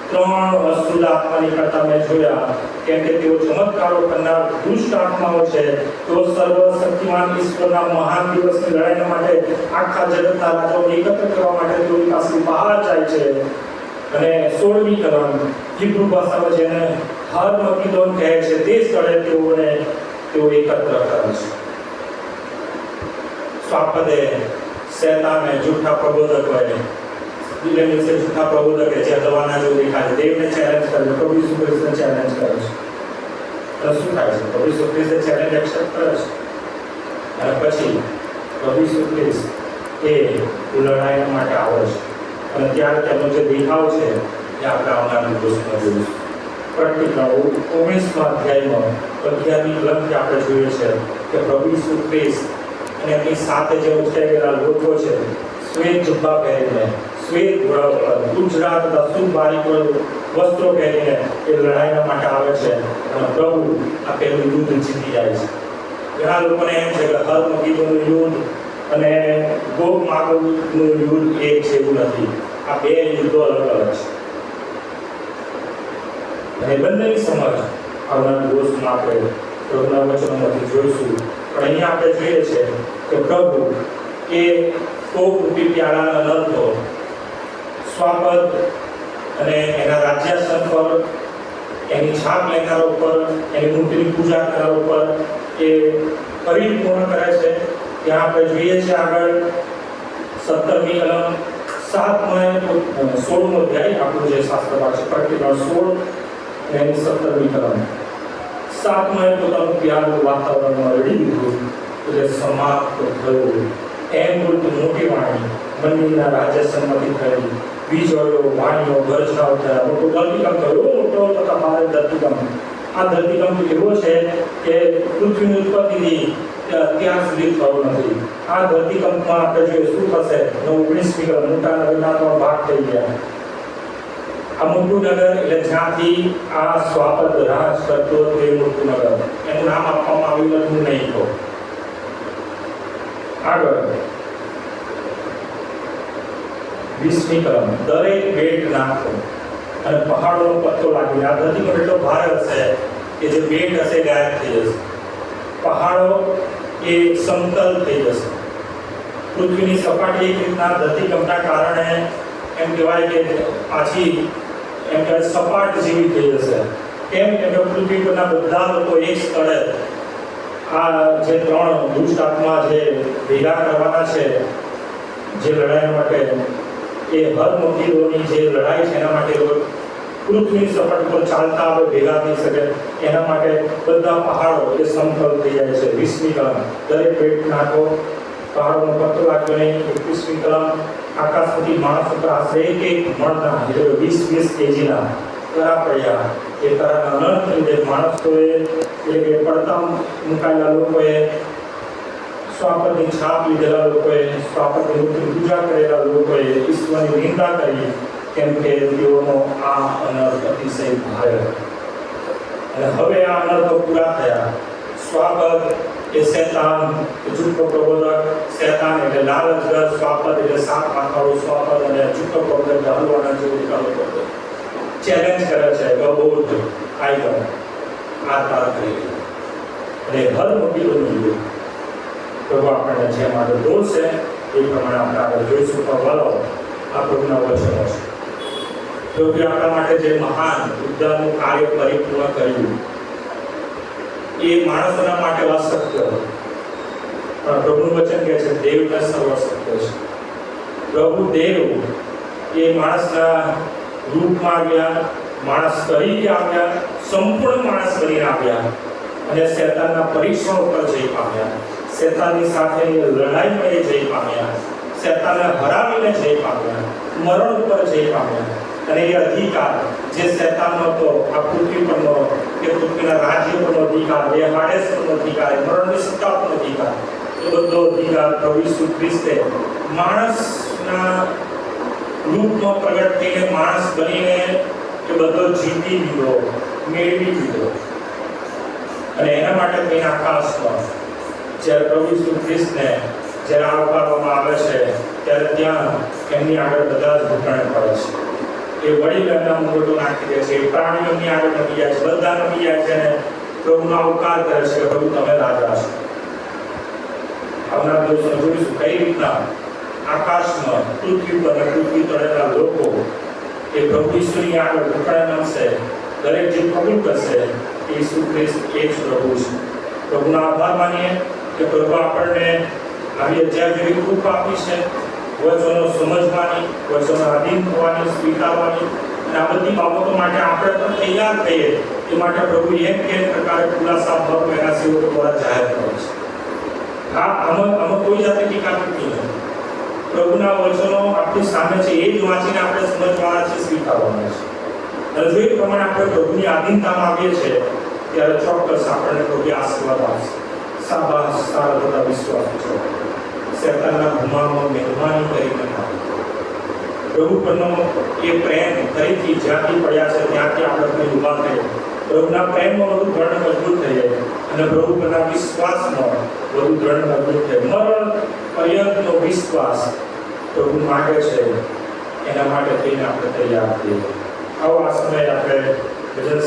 3 અશુદ્ધ આત્મા નીકળતા મેં જોયા. કેમ કે તેઓ ચમત્કારો કરનાર દુષ્ટ આત્માઓ છે. તેઓ સર્વશક્તિમાન ઈશ્વરના મહાન દિવસની લડાઈ માટે આખા જગતના રાજાઓને એકત્ર કરવા માટે તેઓની પાસે બહાર જાય છે. અને 16મી કલમ હિબ્રુ ભાષામાં જેને હરમગીદોન કહે છે, તે સ્થળે તેઓ એકત્ર કરે છે. સ્વાપદે શેતાને જૂઠા પ્રબોધકોએ જૂઠા પ્રબોધકે જે હલવાના જેવું દેખાય છે, દેવને ચેલેન્જ કરે છે, પ્રભુ ઈસુ ખ્રિસ્તને ચેલેન્જ કરે છે. તો શું થાય છે? પ્રભુ ઈસુ ખ્રિસ્તે ચેલેન્જ એક્સેપ્ટ કરે છે અને પછી પ્રભુ ઈસુ ખ્રિસ્ત એ લડાઈ માટે આવે છે. અને ત્યારે તેમનો જે દેખાવ છે એ આપણે આવનારા દિવસોમાં જોઈશું. પ્રકટીકરણ 19મા અધ્યાયમાં 11મી કલમથી આપણે જોઈએ છે કે પ્રભુ ઈસુ ખ્રિસ્ત અને એમની સાથે જે ઉઠાઈ ગયેલા લોકો છે, શ્વેત જુબ્બા પહેરીને, શ્વેત ઘોડા પર ઉજળા તથા શુભ બારીક વસ્ત્રો પહેરીને એ લડાઈના માટે આવે છે અને પ્રભુ આ પહેલું યુદ્ધ જીતી જાય છે. ઘણા લોકોને એમ છે કે હરમગીદોનું યુદ્ધ અને ગોગ માગોગનું યુદ્ધ એક છે, એવું નથી. આ 2 યુદ્ધો અલગ અલગ છે અને બંનેની સમજ આવનારા દિવસોમાં આપણે પ્રભુના વચનોમાંથી જોઈશું. પણ અહીંયા આપણે જોઈએ છે કે પ્રભુ એ કોપરૂપી પ્યાલાના નર્તો સ્વાપદ અને એના રાજ્યાસન પર, એની છાપ લેનારો પર, એની મૂર્તિની પૂજા કરનારો પર એ પરિપૂર્ણ કરે છે. ત્યાં આપણે જોઈએ છીએ આગળ 17મી કલમ 16મો અધ્યાય આપણું જે શાસ્ત્ર પાઠ છે, પ્રકટીકરણ 16 એની 17મી કલમ 7માએ પોતાનું પ્યાલું વાતાવરણમાં રેડી દીધું એટલે સમાપ્ત થયું. એમ બોલતું મોટી વાણી મંદિરના રાજ્યસનમાંથી થઈ, વીજળીઓ, વાણીઓ, ગર્જનાઓ થયા, મોટો ધરતીકંપ થયો, મોટો તથા ભારે ધરતીકંપ. આ ધરતીકંપ એવો છે કે પૃથ્વીની ઉત્પત્તિથી અત્યાર સુધી થયો નથી. આ ધરતીકંપમાં આપણે જોઈએ શું થશે? 19મી કલમ મોટા નગરના 3 ભાગ થઈ ગયા. આ મોટું નગર એટલે જ્યાંથી આ સ્વાપદ રાજ કરતો તે મોટું નગર, એનું નામ આપવામાં આવ્યું નથી, નહીં તો આગળ 20મી કલમ દરેક બેટ નાખો અને પહાડોનો પત્તો લાગી. આ ધરતીકંપ એટલો ભારે હશે કે જે બેટ હશે ગાયબ થઈ જશે, પહાડો એ સમતલ થઈ જશે. પૃથ્વીની સપાટી એક રીતના ધરતીકંપના કારણે એમ કહેવાય કે પાછી એમ કે સપાટ જેવી થઈ જશે. કેમ કે પૃથ્વી પરના બધા લોકો એક સ્થળે આ જે 3 દુષ્ટ આત્મા જે ભેગા કરવાના છે જે લડાઈ માટે, એ હરમગીદોની જે લડાઈ છે એના માટે પૃથ્વીની સપાટી પર ચાલતા આપણે ભેગા થઈ શકે એના માટે બધા પહાડો એ સમતલ થઈ જાય છે. 20મી કલમ દરેક બેટ નાખો, પહાડોનો પત્તો લાગ્યો નહીં. 21મી કલમ આકાશમાંથી માણસ ઉપર આશરે એક મણના એટલે 20 કેજીના કરા પડ્યા. એ કરાના અનંત લીધે માણસોએ એટલે કે પડતા મુકાયેલા લોકોએ, સ્વાપદની છાપ લીધેલા લોકોએ, સ્વાપદની મૂર્તિની પૂજા કરેલા લોકોએ ઈશ્વરની નિંદા કરી, કેમ કે તેઓનો આ અનર્થ અતિશય ભારે. અને હવે આ અનર્થો પૂરા થયા. સ્વાપદ એ એ શેતાન, જૂઠો પ્રબોધક, શેતાન એટલે લાલચગર, સ્વાપદ એટલે સાપ માથાળું સ્વાપદ, અને જૂઠો પ્રબોધક એટલે હલવાના જેવું પ્રબોધક ચેલેન્જ કરે છે, ગબોધ આઈગર આ તાર કરી અને હર મોટી બની પ્રભુ આપણને જે માટે દોષ છે એ પ્રમાણે આપણે આગળ જોઈશું. પણ વળો આ પ્રભુના વચનો છે. પ્રભુ આપણા માટે જે મહાન ઉદ્ધારનું કાર્ય પરિપૂર્ણ કર્યું એ માણસોના માટે અશક્ય હતું, પણ પ્રભુનું વચન કહે છે દેવને સર્વ શક્ય છે. પ્રભુ દેવ એ માણસના રૂપમાં આવ્યા, માણસ તરીકે આવ્યા, સંપૂર્ણ માણસ બનીને આવ્યા અને શેતાનના પરીક્ષણ ઉપર જઈ પામ્યા, શેતાનની સાથેની લડાઈમાં એ જઈ પામ્યા, શેતાનને હરાવીને જઈ પામ્યા, મરણ ઉપર જઈ પામ્યા. અને એ અધિકાર જે શેતાનનો હતો, આ પૃથ્વી પરનો કે પૃથ્વીના રાજ્ય પરનો અધિકાર, એ હાડેસ પરનો અધિકાર, મરણની સત્તા પરનો અધિકાર, એ બધો અધિકાર પ્રભુ ઈસુ ખ્રિસ્તે માણસના રૂપમાં પ્રગટ થઈને માણસ બનીને એ બધો જીતી લીધો, મેળવી લીધો. અને એના માટે કંઈ આકાશમાં જ્યારે પ્રભુ ઈસુ ખ્રિસ્તને જ્યારે આવકારવામાં આવે છે ત્યારે ત્યાં એમની આગળ બધા જ ઘૂંટણે પડે છે. એ વડીલ એમના મુગટો નાખી દે છે, પ્રાણીઓ એમની આગળ નમી જાય છે, બધા નમી જાય છે અને પ્રભુનો આવકાર કરે છે કે પ્રભુ તમે રાજા છો. આવનાર દિવસોમાં જોઈશું કઈ રીતના આકાશમાં, પૃથ્વી પર અને પૃથ્વી તળેના લોકો એ પ્રભુ ઈસુની આગળ ઘૂંટણે નમશે. દરેક જે કબૂલ કરશે ઈસુ ખ્રિસ્ત એ જ પ્રભુ છે. પ્રભુનો આભાર માનીએ કે પ્રભુ આપણને આવી અત્યાર જેવી કૃપા આપી છે, વચનો સમજવાની, વચનો આધીન થવાની, સ્વીકારવાની, અને આ બધી બાબતો માટે આપણે પણ તૈયાર થઈએ એ માટે પ્રભુ એક પ્રકારે ખુલાસા ભાવ એના સેવકો દ્વારા જાહેર કરે છે. આમાં કોઈ જાતની ટીકા નથી. પ્રભુના વચનો આપણી સામે છે, એ જ વાંચીને આપણે સમજવાના છે, સ્વીકારવાના છે. અને જો એ પ્રમાણે આપણે પ્રભુની આધીનતામાં આવીએ છીએ ત્યારે ચોક્કસ આપણને પ્રભુ આશીર્વાદ આપશે. શાબાશ, સારા બધા વિશ્વાસ છે. શેતાનના ગુમામાં મહેરબાની કરીને પ્રભુ પરનો એ પ્રેમ ફરીથી જ્યાંથી પડ્યા છે ત્યાંથી આપણે કંઈ ઉભા થઈએ, પ્રભુના પ્રેમમાં વધુ દ્રઢ મજબૂત થઈએ અને પ્રભુ પરના વિશ્વાસમાં વધુ દ્રઢ મજબૂત થઈએ. મરણ પર્યંતનો વિશ્વાસ પ્રભુ માગે છે, એના માટે થઈને આપણે તૈયાર થઈએ. આવો આ સમયે આપણે ભજન